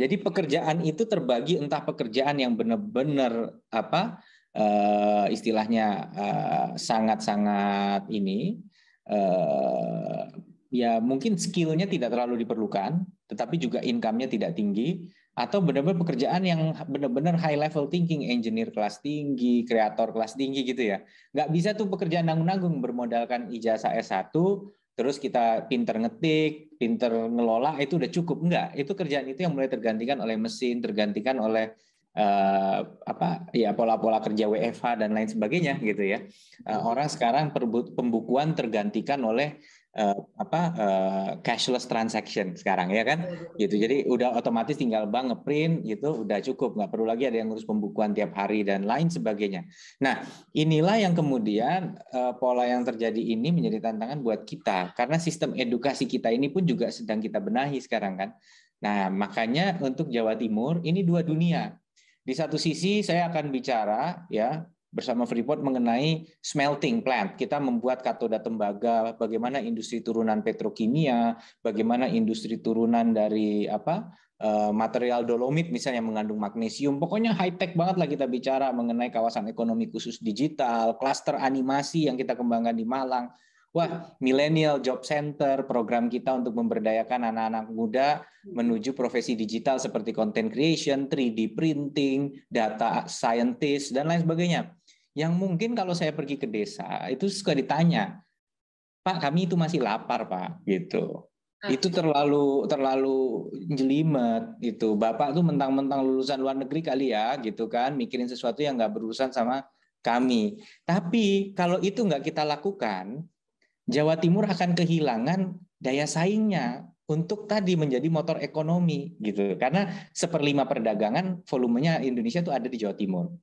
Jadi pekerjaan itu terbagi, entah pekerjaan yang benar-benar istilahnya sangat-sangat ini ya mungkin skillnya tidak terlalu diperlukan, tetapi juga income-nya tidak tinggi. Atau benar-benar pekerjaan yang benar-benar high level thinking, engineer kelas tinggi, kreator kelas tinggi gitu ya. Nggak bisa tuh pekerjaan nanggung-nanggung bermodalkan ijazah S1, terus kita pinter ngetik, pinter ngelola, itu udah cukup. Enggak, itu kerjaan itu yang mulai tergantikan oleh mesin, tergantikan oleh pola-pola kerja WFH dan lain sebagainya gitu ya. Orang sekarang pembukuan tergantikan oleh cashless transaction sekarang ya kan gitu. Jadi udah otomatis tinggal bank ngeprint gitu udah cukup, nggak perlu lagi ada yang ngurus pembukuan tiap hari dan lain sebagainya. Nah, inilah yang kemudian pola yang terjadi ini menjadi tantangan buat kita, karena sistem edukasi kita ini pun juga sedang kita benahi sekarang kan. Nah, makanya untuk Jawa Timur ini dua dunia. di satu sisi saya akan bicara ya bersama Freeport mengenai smelting plant. Kita membuat katoda tembaga, bagaimana industri turunan petrokimia, bagaimana industri turunan dari material dolomit misalnya mengandung magnesium. Pokoknya high tech banget lah kita bicara mengenai kawasan ekonomi khusus digital, klaster animasi yang kita kembangkan di Malang. Wah, Millennial Job Center, program kita untuk memberdayakan anak-anak muda menuju profesi digital seperti content creation, 3D printing, data scientist, dan lain sebagainya. Yang mungkin kalau saya pergi ke desa, itu suka ditanya, Pak, kami itu masih lapar, Pak, gitu. Itu terlalu jelimet itu. Bapak tuh mentang-mentang lulusan luar negeri kali ya, gitu kan, mikirin sesuatu yang nggak berurusan sama kami. Tapi kalau itu nggak kita lakukan, Jawa Timur akan kehilangan daya saingnya untuk tadi menjadi motor ekonomi gitu. Karena 1/5 perdagangan volumenya Indonesia itu ada di Jawa Timur.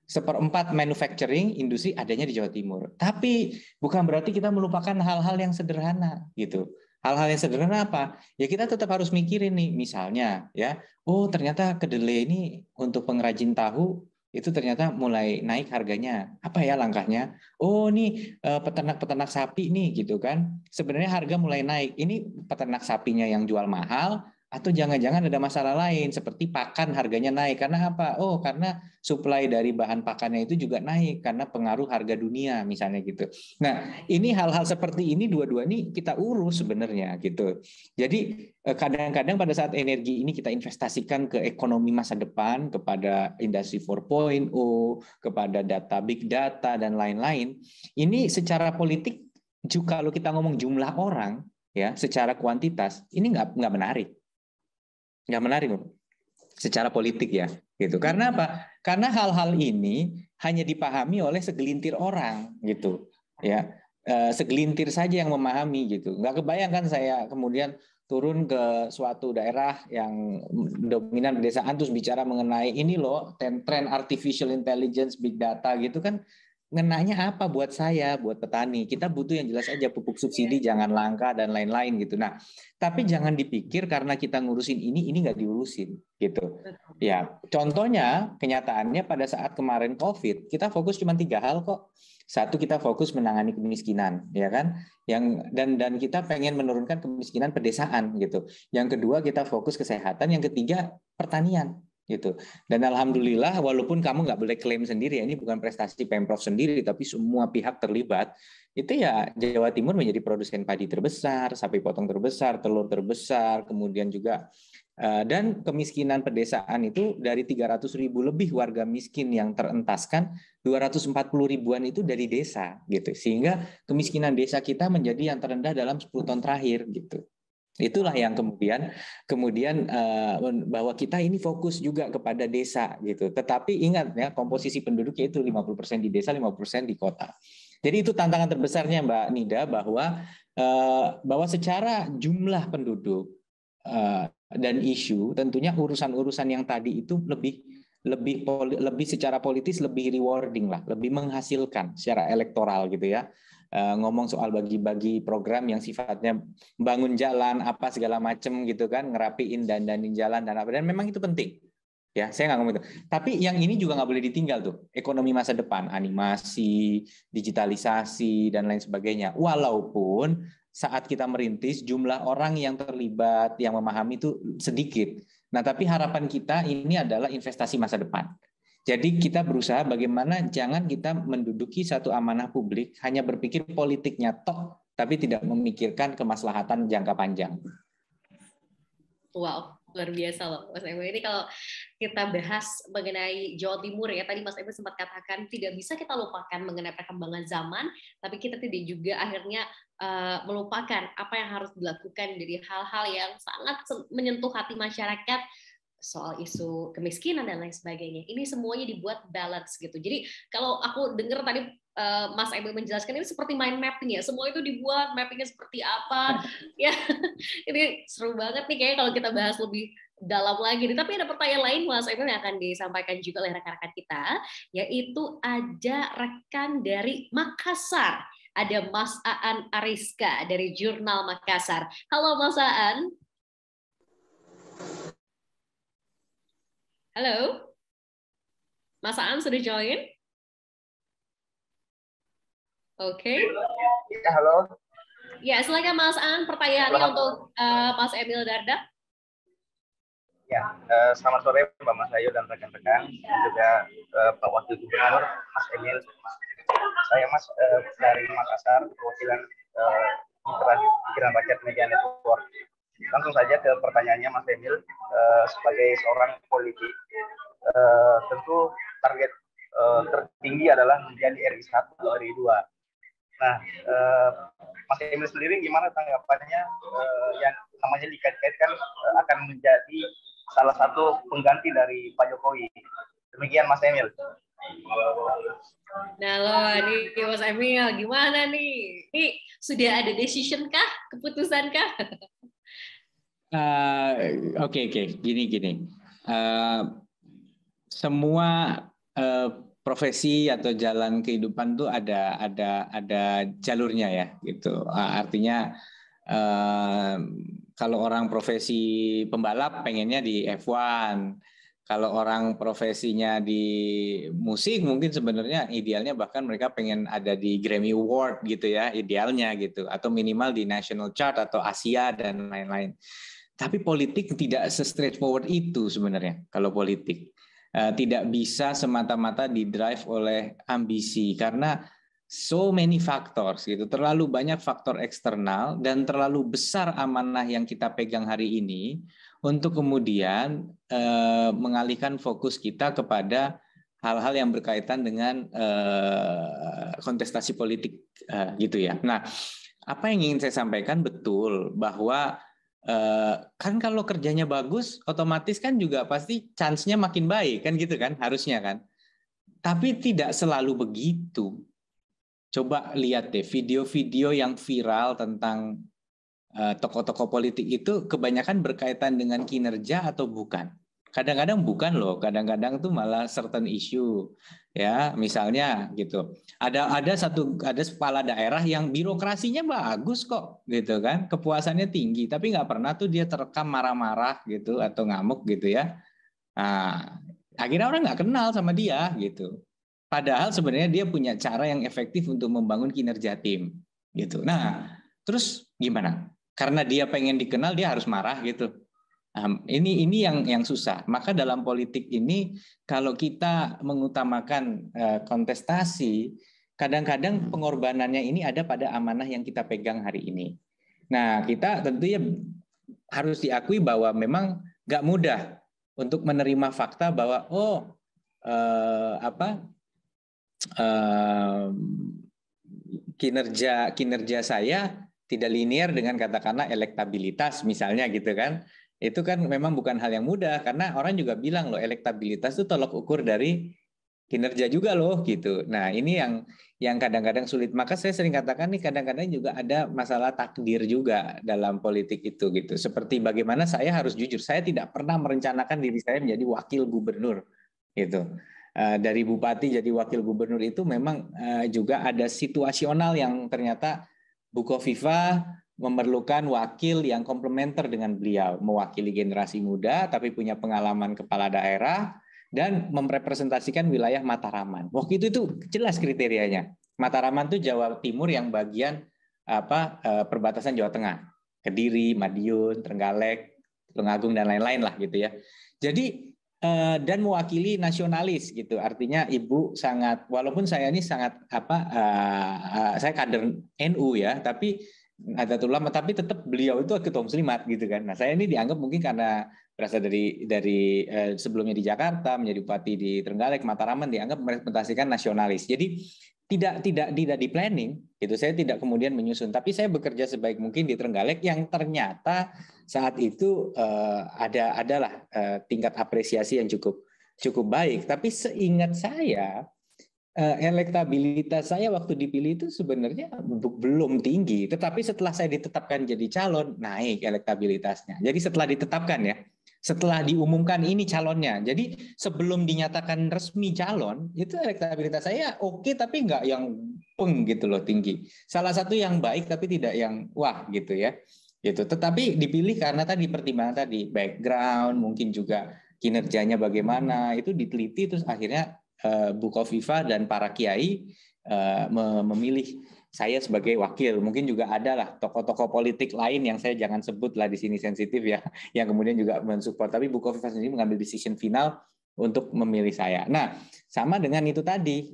1/4 manufacturing industri adanya di Jawa Timur. Tapi bukan berarti kita melupakan hal-hal yang sederhana gitu. Hal-hal yang sederhana apa? Ya kita tetap harus mikirin nih, misalnya ya, oh ternyata kedelai ini untuk pengrajin tahu itu ternyata mulai naik harganya. Apa ya langkahnya? Oh nih peternak-peternak sapi nih gitu kan. Sebenarnya harga mulai naik. Ini peternak sapinya yang jual mahal atau jangan-jangan ada masalah lain seperti pakan harganya naik. Karena apa? Oh, karena supply dari bahan pakannya itu juga naik karena pengaruh harga dunia misalnya gitu. Nah, ini hal-hal seperti ini dua-dua ini kita urus sebenarnya gitu. Jadi kadang-kadang pada saat energi ini kita investasikan ke ekonomi masa depan, kepada industri 4.0, kepada data big data dan lain-lain. Ini secara politik juga kalau kita ngomong jumlah orang ya, secara kuantitas ini nggak menarik. Nggak menarik secara politik ya gitu. Karena apa? Karena hal-hal ini hanya dipahami oleh segelintir orang gitu ya, segelintir saja yang memahami gitu. Nggak kebayangkan saya kemudian turun ke suatu daerah yang dominan pedesaan terus bicara mengenai ini loh tren artificial intelligence, big data gitu kan. Ngenanya apa buat saya, buat petani? Kita butuh yang jelas aja, pupuk subsidi jangan langka dan lain-lain gitu. Nah, tapi jangan dipikir karena kita ngurusin ini nggak diurusin gitu. Ya, contohnya kenyataannya pada saat kemarin COVID, kita fokus cuma 3 hal kok. Satu, kita fokus menangani kemiskinan, ya kan? Dan kita pengen menurunkan kemiskinan pedesaan gitu. Yang kedua, kita fokus kesehatan. Yang ketiga, pertanian. Gitu. Dan alhamdulillah walaupun kamu nggak boleh klaim sendiri, ini bukan prestasi Pemprov sendiri, tapi semua pihak terlibat, itu ya Jawa Timur menjadi produsen padi terbesar, sapi potong terbesar, telur terbesar, kemudian juga dan kemiskinan pedesaan itu dari 300.000 lebih warga miskin yang terentaskan, 240 ribuan itu dari desa gitu, sehingga kemiskinan desa kita menjadi yang terendah dalam 10 tahun terakhir gitu. Itulah yang kemudian bahwa kita ini fokus juga kepada desa gitu. Tetapi ingat ya, komposisi penduduknya itu 50% di desa, 50% di kota. Jadi itu tantangan terbesarnya Mbak Nida, bahwa secara jumlah penduduk dan isu tentunya urusan-urusan yang tadi itu lebih secara politis lebih rewarding lah, lebih menghasilkan secara elektoral gitu ya. Ngomong soal bagi-bagi program yang sifatnya bangun jalan apa segala macam gitu kan, ngerapiin dan dandanin jalan dan apa, dan memang itu penting ya, saya nggak ngomong itu, tapi yang ini juga nggak boleh ditinggal tuh, ekonomi masa depan, animasi, digitalisasi dan lain sebagainya. Walaupun saat kita merintis jumlah orang yang terlibat yang memahami itu sedikit, nah tapi harapan kita ini adalah investasi masa depan. Jadi kita berusaha bagaimana jangan kita menduduki satu amanah publik hanya berpikir politiknya toh, tapi tidak memikirkan kemaslahatan jangka panjang. Wow, luar biasa loh Mas Emil. Ini kalau kita bahas mengenai Jawa Timur ya, tadi Mas Emil sempat katakan tidak bisa kita lupakan mengenai perkembangan zaman, tapi kita tidak juga akhirnya melupakan apa yang harus dilakukan dari hal-hal yang sangat menyentuh hati masyarakat, soal isu kemiskinan dan lain sebagainya. Ini semuanya dibuat balance gitu. Jadi kalau aku dengar tadi Mas Emil menjelaskan, ini seperti mind mapping ya. Semua itu dibuat mappingnya seperti apa. Ya, ini seru banget nih kayaknya kalau kita bahas lebih dalam lagi. Tapi ada pertanyaan lain Mas Emil yang akan disampaikan juga oleh rekan-rekan kita, yaitu ada rekan dari Makassar. Ada Mas Aan Ariska dari Jurnal Makassar. Halo Mas Aan. Halo. Mas Aan sudah join? Oke. Ya, halo. Ya, silakan Mas Aan, pertanyaannya untuk Mas Emil Dardak. Ya, selamat sore Mbak Mas Ayu dan rekan-rekan, dan juga Pak Wakil Gubernur, Mas Emil. Saya Mas dari Makassar, perwakilan Pikiran Rakyat Media Network. Langsung saja ke pertanyaannya Mas Emil, sebagai seorang politik, tentu target tertinggi adalah menjadi RI 1 atau RI 2. Nah, Mas Emil sendiri gimana tanggapannya yang namanya dikait-kaitkan akan menjadi salah satu pengganti dari Pak Jokowi? Demikian Mas Emil. Nah loh, nih Mas Emil, gimana nih? Ini sudah ada decision kah? Keputusan kah? Oke. Gini. Semua profesi atau jalan kehidupan tuh ada jalurnya ya, gitu. Artinya kalau orang profesi pembalap pengennya di F1. Kalau orang profesinya di musik mungkin sebenarnya idealnya bahkan mereka pengen ada di Grammy Award gitu ya, idealnya gitu, atau minimal di National Chart atau Asia dan lain-lain. Tapi politik tidak se-straightforward itu sebenarnya. Kalau politik tidak bisa semata-mata didrive oleh ambisi karena so many factors gitu, terlalu banyak faktor eksternal dan terlalu besar amanah yang kita pegang hari ini untuk kemudian mengalihkan fokus kita kepada hal-hal yang berkaitan dengan kontestasi politik gitu ya. Nah, apa yang ingin saya sampaikan betul bahwa kan kalau kerjanya bagus, otomatis kan juga pasti chance-nya makin baik kan gitu kan, harusnya kan. Tapi tidak selalu begitu. Coba lihat deh video-video yang viral tentang tokoh-tokoh politik itu kebanyakan berkaitan dengan kinerja atau bukan? Kadang-kadang bukan loh, kadang-kadang tuh malah certain issue ya, misalnya gitu. Ada kepala daerah yang birokrasinya bagus kok gitu kan, kepuasannya tinggi, tapi nggak pernah tuh dia terekam marah-marah gitu atau ngamuk gitu ya. Nah, akhirnya orang nggak kenal sama dia gitu. Padahal sebenarnya dia punya cara yang efektif untuk membangun kinerja tim gitu. Nah, terus gimana? Karena dia pengen dikenal dia harus marah gitu. Ini yang susah. Maka dalam politik ini kalau kita mengutamakan kontestasi, kadang-kadang pengorbanannya ini ada pada amanah yang kita pegang hari ini. Nah, kita tentunya harus diakui bahwa memang nggak mudah untuk menerima fakta bahwa kinerja saya tidak linear dengan katakanlah elektabilitas misalnya gitu kan. Itu kan memang bukan hal yang mudah karena orang juga bilang loh elektabilitas itu tolok ukur dari kinerja juga loh gitu. Nah, ini yang kadang-kadang sulit. Maka saya sering katakan nih kadang-kadang juga ada masalah takdir juga dalam politik itu gitu. Seperti bagaimana saya harus jujur, saya tidak pernah merencanakan diri saya menjadi wakil gubernur gitu. Dari bupati jadi wakil gubernur itu memang juga ada situasional yang ternyata Bukoviva memerlukan wakil yang komplementer dengan beliau, mewakili generasi muda tapi punya pengalaman kepala daerah dan merepresentasikan wilayah Mataraman. Waktu itu jelas kriterianya. Mataraman itu Jawa Timur yang bagian perbatasan Jawa Tengah, Kediri, Madiun, Trenggalek, Tulungagung dan lain-lain lah gitu ya. Jadi dan mewakili nasionalis gitu. Artinya ibu sangat, walaupun saya ini sangat saya kader NU ya, tapi Nahdlatul Ulama, tapi tetap beliau itu ketua muslimat gitu kan. Nah, saya ini dianggap mungkin karena berasal dari sebelumnya di Jakarta, menjadi bupati di Trenggalek, Mataraman, dianggap merepresentasikan nasionalis. Jadi tidak di planning gitu. Saya tidak kemudian menyusun, tapi saya bekerja sebaik mungkin di Trenggalek yang ternyata saat itu adalah tingkat apresiasi yang cukup baik. Tapi seingat saya elektabilitas saya waktu dipilih itu sebenarnya belum tinggi, tetapi setelah saya ditetapkan jadi calon naik elektabilitasnya. Jadi setelah ditetapkan ya, setelah diumumkan ini calonnya, jadi sebelum dinyatakan resmi calon itu elektabilitas saya oke, tapi nggak yang peng gitu loh tinggi. Salah satu yang baik tapi tidak yang wah gitu ya, gitu. Tetapi dipilih karena tadi pertimbangan tadi background, mungkin juga kinerjanya bagaimana itu diteliti, terus akhirnya Bu Khofifah dan para kiai memilih saya sebagai wakil. Mungkin juga ada lah tokoh-tokoh politik lain yang saya jangan sebut lah di sini, sensitif ya, yang kemudian juga mensupport. Tapi Bu Khofifah sendiri mengambil decision final untuk memilih saya. Nah, sama dengan itu tadi,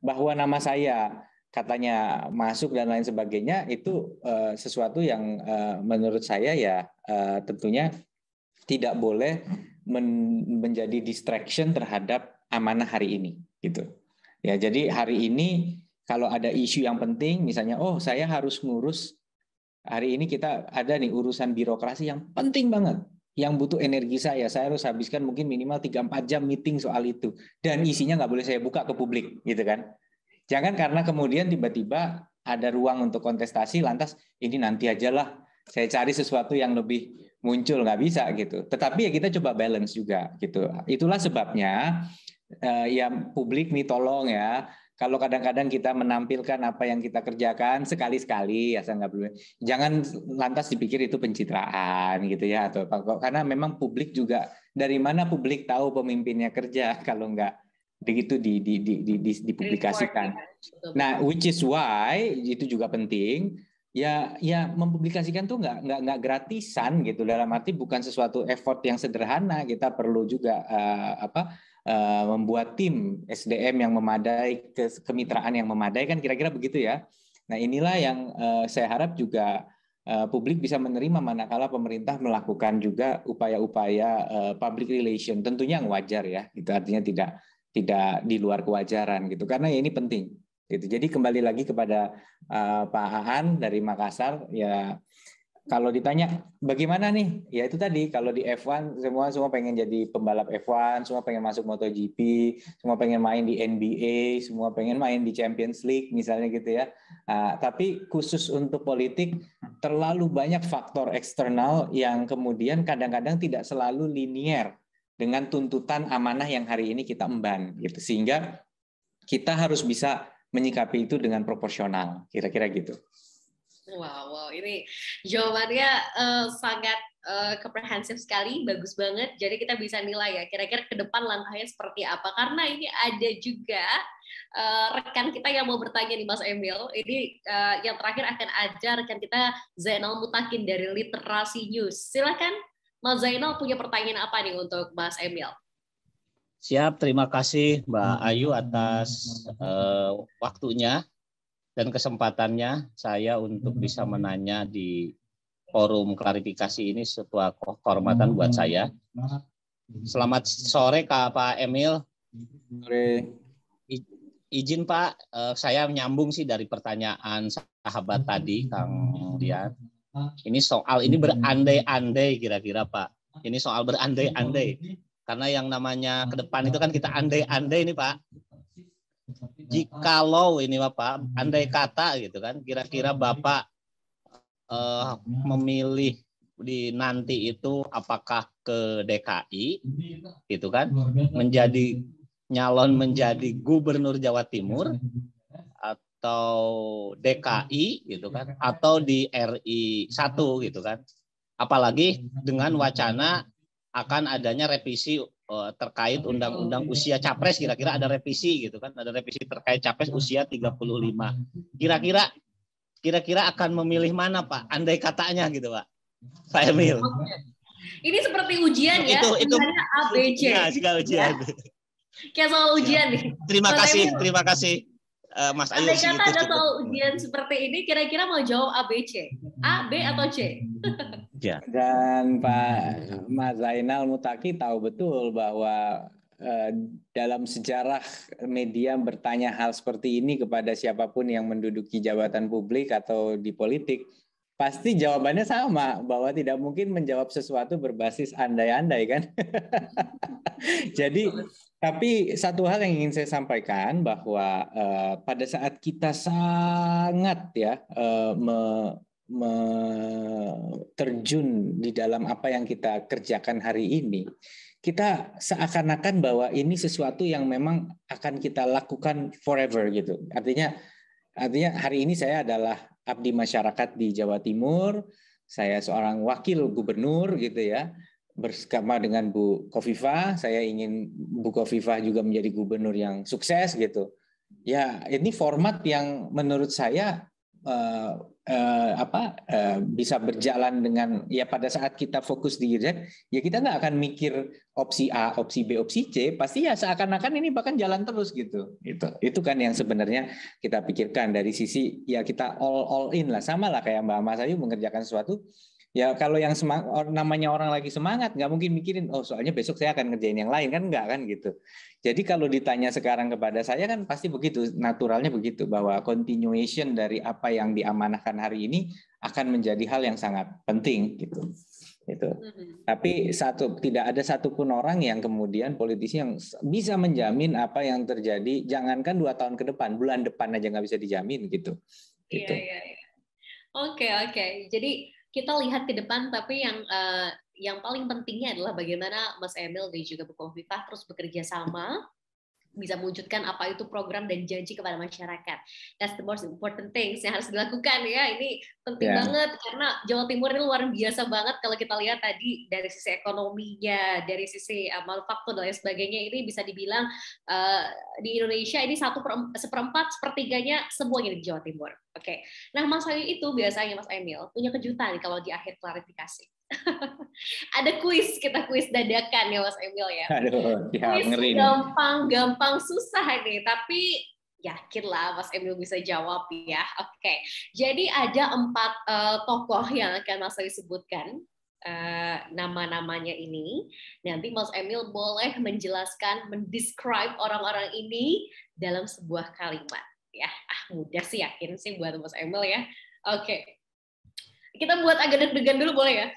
bahwa nama saya katanya masuk dan lain sebagainya, itu sesuatu yang menurut saya ya tentunya tidak boleh menjadi distraction terhadap amanah hari ini, gitu. Ya, jadi hari ini kalau ada isu yang penting, misalnya, oh saya harus ngurus, hari ini kita ada nih urusan birokrasi yang penting banget, yang butuh energi saya harus habiskan mungkin minimal 3-4 jam meeting soal itu, dan isinya nggak boleh saya buka ke publik, gitu kan. Jangan karena kemudian tiba-tiba ada ruang untuk kontestasi, lantas ini nanti aja lah, saya cari sesuatu yang lebih muncul, nggak bisa gitu. Tetapi ya kita coba balance juga gitu. Itulah sebabnya ya publik nih tolong ya, kalau kadang-kadang kita menampilkan apa yang kita kerjakan sekali-sekali, ya nggak perlu. Jangan lantas dipikir itu pencitraan gitu ya, atau apa. Karena memang publik juga, dari mana publik tahu pemimpinnya kerja kalau nggak begitu dipublikasikan. Nah, which is why itu juga penting. Ya mempublikasikan tuh nggak gratisan gitu, dalam arti bukan sesuatu effort yang sederhana. Kita perlu juga membuat tim SDM yang memadai, kemitraan yang memadai, kan kira-kira begitu ya. Nah, inilah yang saya harap juga publik bisa menerima manakala pemerintah melakukan juga upaya-upaya public relation, tentunya yang wajar ya. Itu artinya tidak di luar kewajaran gitu, karena ya ini penting gitu. Jadi kembali lagi kepada Pak Aan dari Makassar, ya kalau ditanya bagaimana nih, ya itu tadi, kalau di F1 semua pengen jadi pembalap F1, semua pengen masuk MotoGP, semua pengen main di NBA, semua pengen main di Champions League misalnya gitu ya. Tapi khusus untuk politik terlalu banyak faktor eksternal yang kemudian kadang-kadang tidak selalu linier dengan tuntutan amanah yang hari ini kita emban gitu, sehingga kita harus bisa menyikapi itu dengan proporsional, kira-kira gitu. Wow, ini jawabannya sangat komprehensif sekali, bagus banget. Jadi kita bisa nilai ya, kira-kira ke depan langkahnya seperti apa. Karena ini ada juga rekan kita yang mau bertanya nih Mas Emil. Ini yang terakhir akan ada rekan kita Zainal Mutakin dari Literasi News. Silakan Mas Zainal, punya pertanyaan apa nih untuk Mas Emil? Siap, terima kasih Mbak Ayu atas waktunya dan kesempatannya saya untuk bisa menanya di forum klarifikasi ini, sebuah kehormatan buat saya. Selamat sore Pak Emil. Sore. Izin Pak, saya nyambung sih dari pertanyaan sahabat tadi, Kang Dian. Ini berandai-andai kira-kira Pak. Ini soal berandai-andai. Karena yang namanya ke depan itu kan kita andai-andai nih Pak. Jikalau ini Bapak, andai kata gitu kan, kira-kira Bapak memilih di nanti itu apakah ke DKI gitu kan, nyalon menjadi Gubernur Jawa Timur, atau DKI gitu kan, atau di RI 1 gitu kan. Apalagi dengan wacana akan adanya revisi terkait undang-undang usia capres, kira-kira ada revisi gitu kan, ada revisi terkait capres usia 35. Kira-kira akan memilih mana Pak? Andai katanya gitu Pak. Pak Emil. Ini seperti ujian ya. Itu ABC. Ya, ujian. Kayak soal ujian nih. Terima kasih Mas Ayu. Andai kata ada soal ujian seperti ini, kira-kira mau jawab ABC? A, B, atau C? Ya. Dan Pak Mas Zainal Mutaki tahu betul bahwa dalam sejarah media bertanya hal seperti ini kepada siapapun yang menduduki jabatan publik atau di politik, pasti jawabannya sama, bahwa tidak mungkin menjawab sesuatu berbasis andai-andai kan. Jadi, tapi satu hal yang ingin saya sampaikan bahwa pada saat kita sangat ya terjun di dalam apa yang kita kerjakan hari ini, kita seakan-akan bahwa ini sesuatu yang memang akan kita lakukan forever gitu. Artinya hari ini saya adalah abdi masyarakat di Jawa Timur, saya seorang wakil gubernur gitu ya. bersama dengan Bu Khofifah, saya ingin Bu Khofifah juga menjadi gubernur yang sukses gitu. Ya, ini format yang menurut saya bisa berjalan dengan ya pada saat kita fokus di Gojek, ya kita nggak akan mikir opsi A, opsi B, opsi C, pasti ya seakan-akan ini bahkan jalan terus gitu. Itu kan yang sebenarnya kita pikirkan dari sisi ya kita all in lah, sama lah kayak Mbak Mas Ayu mengerjakan sesuatu. Ya kalau yang namanya orang lagi semangat nggak mungkin mikirin soalnya besok saya akan ngerjain yang lain, kan nggak kan gitu. Jadi kalau ditanya sekarang kepada saya kan pasti begitu, naturalnya begitu, bahwa continuation dari apa yang diamanahkan hari ini akan menjadi hal yang sangat penting gitu. Tapi tidak ada satupun orang yang kemudian politisi yang bisa menjamin apa yang terjadi, jangankan 2 tahun ke depan, bulan depan aja nggak bisa dijamin gitu. Iya. Oke. Jadi kita lihat ke depan, tapi yang paling pentingnya adalah bagaimana Mas Emil dan juga Bu Khofifah terus bekerja sama, bisa mewujudkan apa itu program dan janji kepada masyarakat. That's the most important things yang harus dilakukan ya. Ini penting banget karena Jawa Timur ini luar biasa banget kalau kita lihat tadi dari sisi ekonominya, dari sisi manufaktur dan lain sebagainya, ini bisa dibilang di Indonesia ini 1/4, 1/4 semuanya di Jawa Timur. Oke. Nah, Mas Ayu itu biasanya Mas Emil punya kejutan kalau di akhir klarifikasi. Ada kita kuis dadakan ya Mas Emil ya. Aduh, kuis gampang susah nih, tapi yakinlah Mas Emil bisa jawab ya. Oke. Jadi ada 4 tokoh yang akan Mas Ayu sebutkan nama-namanya ini. Nanti Mas Emil boleh menjelaskan, mendescribe orang-orang ini dalam sebuah kalimat ya. Mudah sih, yakin sih buat Mas Emil ya. Oke. Kita buat agak deg-degan dulu boleh ya?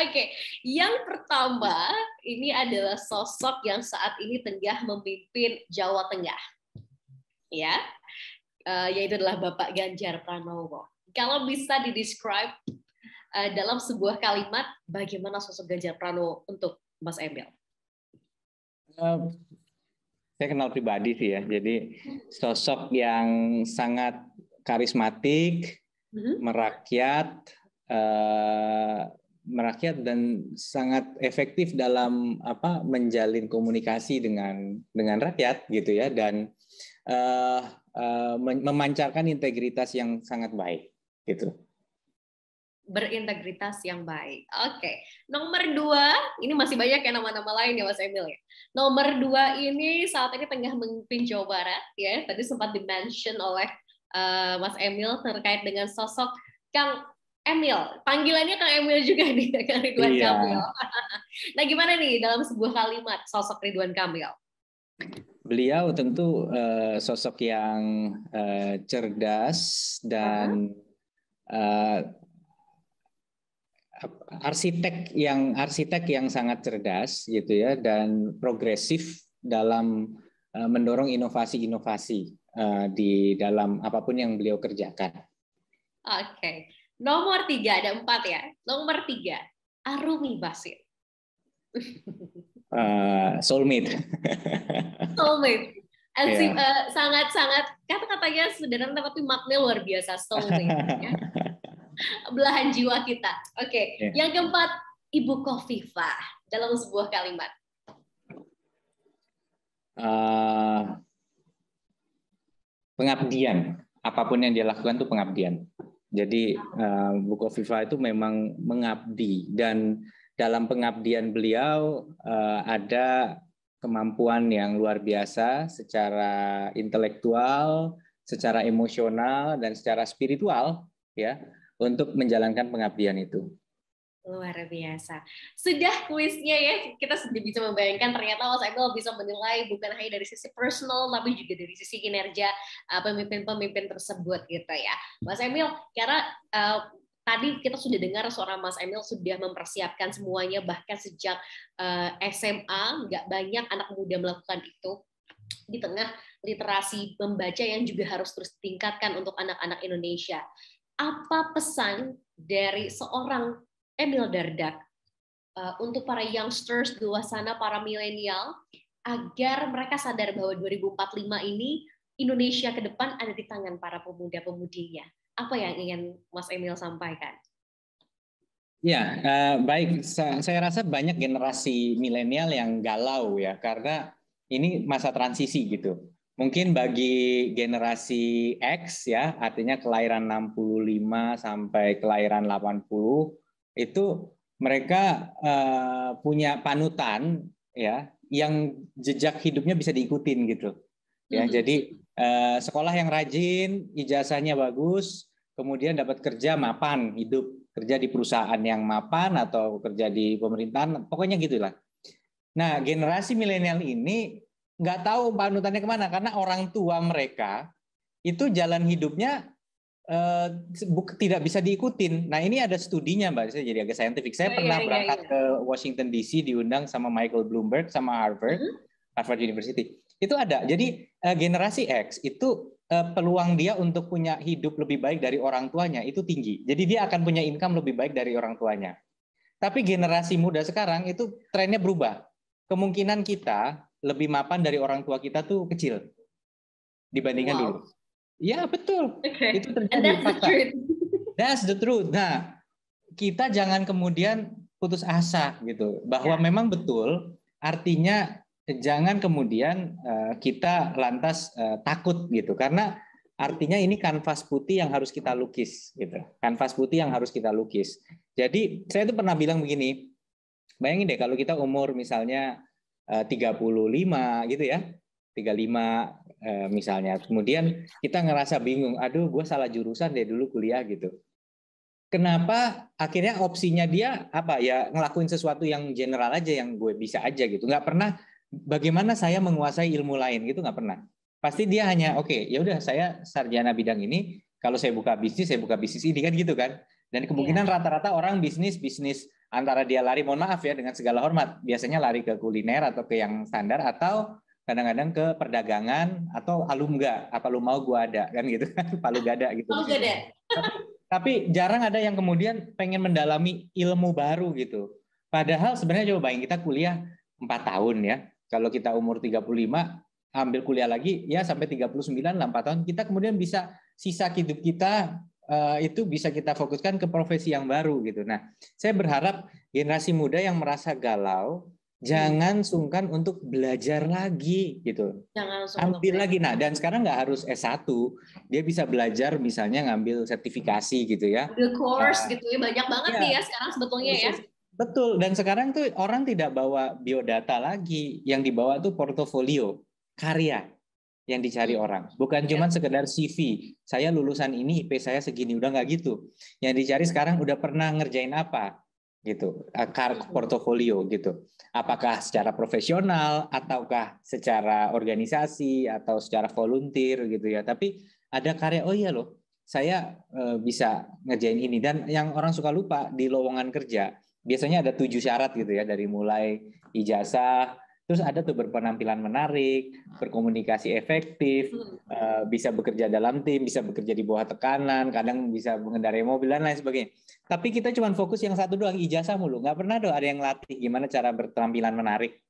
Oke, yang pertama ini adalah sosok yang saat ini tengah memimpin Jawa Tengah, ya, yaitu adalah Bapak Ganjar Pranowo. Kalau bisa didescribe dalam sebuah kalimat, bagaimana sosok Ganjar Pranowo untuk Mas Emil? Saya kenal pribadi sih ya, jadi sosok yang sangat karismatik, merakyat dan sangat efektif dalam menjalin komunikasi dengan rakyat gitu ya, dan memancarkan integritas yang sangat baik gitu. Berintegritas yang baik. Oke. Nomor 2, ini masih banyak ya nama-nama lain ya Mas Emil ya. Nomor 2 ini saat ini tengah memimpin Jawa Barat ya. Tadi sempat di-mention oleh Mas Emil terkait dengan sosok Kang Emil. Panggilannya Kang Emil juga nih, Kang Ridwan Kamil. Nah, gimana nih dalam sebuah kalimat sosok Ridwan Kamil? Beliau tentu sosok yang cerdas dan arsitek yang sangat cerdas gitu ya, dan progresif dalam mendorong inovasi-inovasi di dalam apapun yang beliau kerjakan. Oke. Nomor 3, ada 4 ya. Nomor 3, Arumi Bashir. Soulmate. Soulmate. Sangat-sangat kata-katanya sederhana tapi maknanya luar biasa. Soulmate. Ya. Belahan jiwa kita. Oke. Yang keempat, Ibu Khofifah dalam sebuah kalimat. Pengabdian, apapun yang dia lakukan itu pengabdian. Jadi Bu Khofifah itu memang mengabdi, dan dalam pengabdian beliau ada kemampuan yang luar biasa secara intelektual, secara emosional, dan secara spiritual ya, untuk menjalankan pengabdian itu. Luar biasa. Sudah kuisnya ya, kita sudah bisa membayangkan ternyata Mas Emil bisa menilai bukan hanya dari sisi personal, tapi juga dari sisi kinerja pemimpin-pemimpin tersebut gitu ya. Mas Emil, karena tadi kita sudah dengar seorang Mas Emil sudah mempersiapkan semuanya, bahkan sejak SMA, nggak banyak anak muda melakukan itu. Di tengah literasi membaca yang juga harus terus ditingkatkan untuk anak-anak Indonesia. Apa pesan dari seorang Emil Dardak untuk para youngsters di luar sana, para milenial, agar mereka sadar bahwa 2045 ini Indonesia ke depan ada di tangan para pemuda-pemudinya? Apa yang ingin Mas Emil sampaikan? Ya, baik. Saya rasa banyak generasi milenial yang galau ya, karena ini masa transisi gitu. Mungkin bagi generasi X ya, artinya kelahiran 65 sampai kelahiran 80, itu mereka punya panutan ya, yang jejak hidupnya bisa diikutin gitu. Ya, jadi sekolah yang rajin, ijazahnya bagus, kemudian dapat kerja mapan hidup, kerja di perusahaan yang mapan atau kerja di pemerintahan, pokoknya gitulah. Nah, generasi milenial ini nggak tahu panutannya kemana, karena orang tua mereka itu jalan hidupnya tidak bisa diikutin. Nah, ini ada studinya, Mbak. Saya jadi agak saintifik. Saya pernah berangkat ke Washington DC, diundang sama Michael Bloomberg sama Harvard University. Itu ada. Jadi generasi X itu peluang dia untuk punya hidup lebih baik dari orang tuanya itu tinggi. Jadi dia akan punya income lebih baik dari orang tuanya. Tapi generasi muda sekarang itu trennya berubah. Kemungkinan kita lebih mapan dari orang tua kita tuh kecil dibandingkan dulu. Ya betul, itu terjadi fakta. That's the truth. Nah, kita jangan kemudian putus asa gitu, bahwa memang betul. Artinya jangan kemudian kita lantas takut gitu, karena artinya ini kanvas putih yang harus kita lukis gitu, kanvas putih yang harus kita lukis. Jadi saya tuh pernah bilang begini, bayangin deh kalau kita umur misalnya 35 gitu ya, 35 misalnya, kemudian kita ngerasa bingung, aduh gue salah jurusan deh dulu kuliah gitu. Kenapa akhirnya opsinya dia apa ya, ngelakuin sesuatu yang general aja, yang gue bisa aja gitu, nggak pernah bagaimana saya menguasai ilmu lain gitu, nggak pernah. Pasti dia hanya oke, ya udah saya sarjana bidang ini, kalau saya buka bisnis ini kan gitu kan. Dan kemungkinan rata-rata orang bisnis antara dia lari, mohon maaf ya dengan segala hormat, biasanya lari ke kuliner atau ke yang standar, atau kadang-kadang ke perdagangan, atau alumga, apa lu mau gua ada kan gitu kan, palu gada gitu. Tapi jarang ada yang kemudian pengen mendalami ilmu baru gitu. Padahal sebenarnya coba bayangin, kita kuliah 4 tahun ya. Kalau kita umur 35 ambil kuliah lagi ya sampai 39 lah, 4 tahun, kita kemudian bisa sisa hidup kita itu bisa kita fokuskan ke profesi yang baru gitu. Nah, saya berharap generasi muda yang merasa galau jangan sungkan untuk belajar lagi gitu. Ambil lagi. Nah, dan sekarang nggak harus S1. Dia bisa belajar misalnya ngambil sertifikasi gitu ya. Ambil course gitu ya, banyak banget nih ya sekarang sebetulnya ya. Betul, dan sekarang tuh orang tidak bawa biodata lagi. Yang dibawa tuh portofolio, karya yang dicari orang. Bukan cuma sekedar CV. Saya lulusan ini, IP saya segini, udah nggak gitu. Yang dicari sekarang udah pernah ngerjain apa gitu, portofolio gitu. Apakah secara profesional ataukah secara organisasi atau secara volunteer gitu ya. Tapi ada karya, oh iya loh, saya bisa ngerjain ini. Dan yang orang suka lupa di lowongan kerja, biasanya ada 7 syarat gitu ya, dari mulai ijazah, terus ada tuh berpenampilan menarik, berkomunikasi efektif, bisa bekerja dalam tim, bisa bekerja di bawah tekanan, kadang bisa mengendarai mobil dan lain sebagainya. Tapi kita cuma fokus yang satu doang, ijazah mulu. Nggak pernah ada yang latih gimana cara berpenampilan menarik.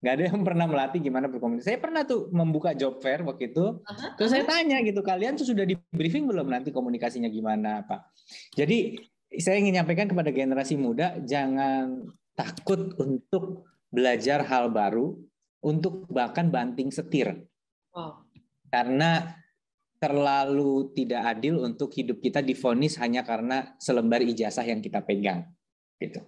Nggak ada yang pernah melatih gimana berkomunikasi. Saya pernah tuh membuka job fair waktu itu, terus saya tanya gitu, kalian tuh sudah di briefing belum nanti komunikasinya gimana apa. Jadi saya ingin nyampaikan kepada generasi muda, jangan takut untuk belajar hal baru, untuk bahkan banting setir. Karena terlalu tidak adil untuk hidup kita divonis hanya karena selembar ijazah yang kita pegang. Gitu.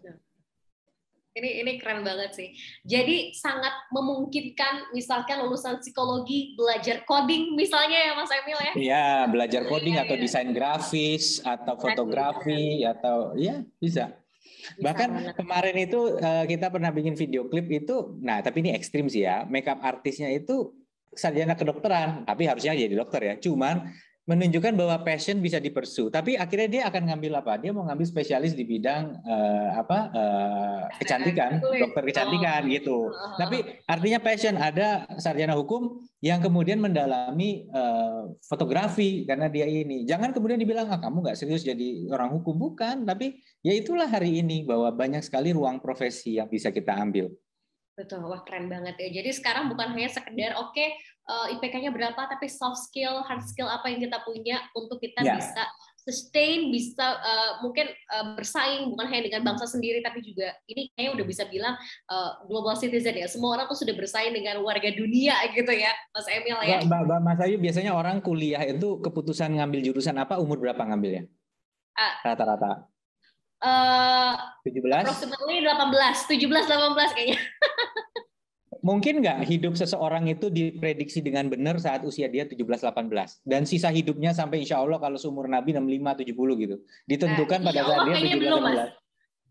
Ini keren banget sih. Jadi sangat memungkinkan misalkan lulusan psikologi belajar coding misalnya ya Mas Emil ya? Iya, belajar coding atau desain grafis atau fotografi atau ya bisa. Bahkan kemarin itu kita pernah bikin video klip itu, nah tapi ini ekstrim sih ya, makeup artisnya itu sarjana kedokteran, tapi harusnya jadi dokter ya, cuman menunjukkan bahwa passion bisa dipursue, tapi akhirnya dia akan ngambil apa? Dia mau ngambil spesialis di bidang kecantikan, dokter kecantikan gitu. Tapi artinya passion. Ada sarjana hukum yang kemudian mendalami fotografi karena dia ini. Jangan kemudian dibilang kamu nggak serius jadi orang hukum, bukan. Tapi ya itulah hari ini bahwa banyak sekali ruang profesi yang bisa kita ambil. Betul, wah keren banget ya. Jadi sekarang bukan hanya sekedar IPK-nya berapa, tapi soft skill, hard skill apa yang kita punya untuk kita bisa sustain, bisa mungkin bersaing bukan hanya dengan bangsa sendiri, tapi juga ini kayaknya udah bisa bilang global citizen ya. Semua orang tuh sudah bersaing dengan warga dunia gitu ya, Mas Emil ya. Mbak Mas Ayu, biasanya orang kuliah itu keputusan ngambil jurusan apa, umur berapa ngambilnya? Rata-rata? 17? Approximately 18, 17-18 kayaknya. Mungkin nggak hidup seseorang itu diprediksi dengan benar saat usia dia 17-18 dan sisa hidupnya sampai insya Allah kalau seumur Nabi 65-70 gitu ditentukan pada saat dia 17-18.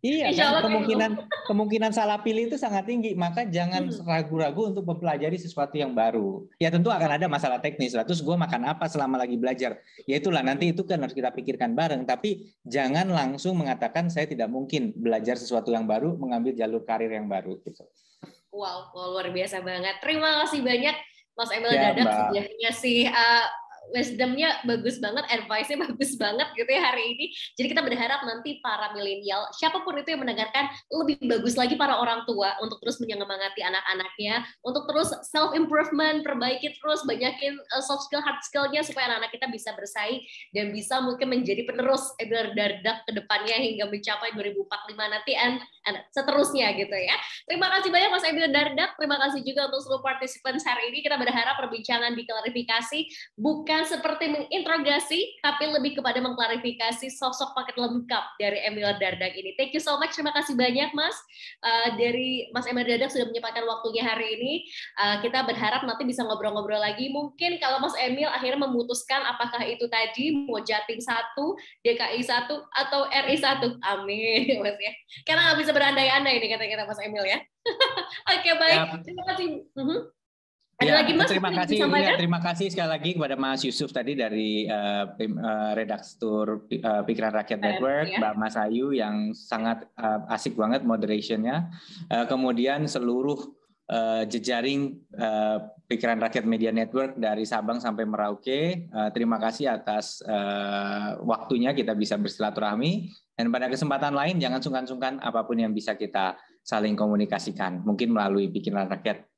Iya kan, kemungkinan salah pilih itu sangat tinggi, maka jangan ragu-ragu untuk mempelajari sesuatu yang baru. Ya tentu akan ada masalah teknis lah. Terus gue makan apa selama lagi belajar? Ya itulah, nanti itu kan harus kita pikirkan bareng. Tapi jangan langsung mengatakan saya tidak mungkin belajar sesuatu yang baru, mengambil jalur karir yang baru gitu. Wow, luar biasa banget. Terima kasih banyak Mas Emil Dardak sudah ngasih wisdom-nya bagus banget, advice-nya bagus banget gitu ya hari ini. Jadi kita berharap nanti para milenial, siapapun itu yang mendengarkan, lebih bagus lagi para orang tua untuk terus menyemangati anak-anaknya, untuk terus self-improvement, perbaiki terus, banyakin soft skill, hard skill-nya supaya anak-anak kita bisa bersaing dan bisa mungkin menjadi penerus Emil Dardak ke depannya hingga mencapai 2045 nanti and seterusnya gitu ya. Terima kasih banyak Mas Emil Dardak, terima kasih juga untuk seluruh participants hari ini. Kita berharap perbincangan diklarifikasi bukan seperti menginterogasi, tapi lebih kepada mengklarifikasi sosok paket lengkap dari Emil Dardak ini. Thank you so much, terima kasih banyak Mas. Dari Mas Emil Dardak sudah menyempatkan waktunya hari ini. Kita berharap nanti bisa ngobrol-ngobrol lagi. Mungkin kalau Mas Emil akhirnya memutuskan apakah itu tadi mau Jatim 1, DKI 1, atau RI 1. Amin, Mas ya. Karena nggak bisa berandai-andai nih kata-kata Mas Emil ya. Oke, baik. Terima kasih. Ada lagi Mas? Terima kasih sekali lagi kepada Mas Yusuf tadi dari redaktur Pikiran Rakyat Network, Mbak Mas Ayu yang sangat asik banget moderationnya. Kemudian seluruh jejaring Pikiran Rakyat Media Network dari Sabang sampai Merauke. Terima kasih atas waktunya kita bisa bersilaturahmi. Dan pada kesempatan lain jangan sungkan-sungkan apapun yang bisa kita saling komunikasikan. Mungkin melalui Pikiran Rakyat.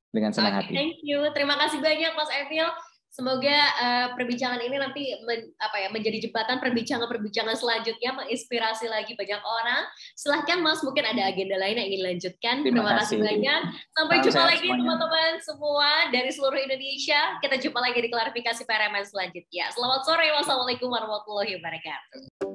Dengan senang hati. Thank you. Terima kasih banyak Mas Emil. Semoga perbincangan ini nanti menjadi jembatan perbincangan selanjutnya, menginspirasi lagi banyak orang. Silahkan Mas, mungkin ada agenda lain yang ingin lanjutkan. Terima kasih banyak. Sampai jumpa lagi teman-teman semua dari seluruh Indonesia. Kita jumpa lagi di klarifikasi PRMN selanjutnya. Selamat sore. Wassalamualaikum warahmatullahi wabarakatuh.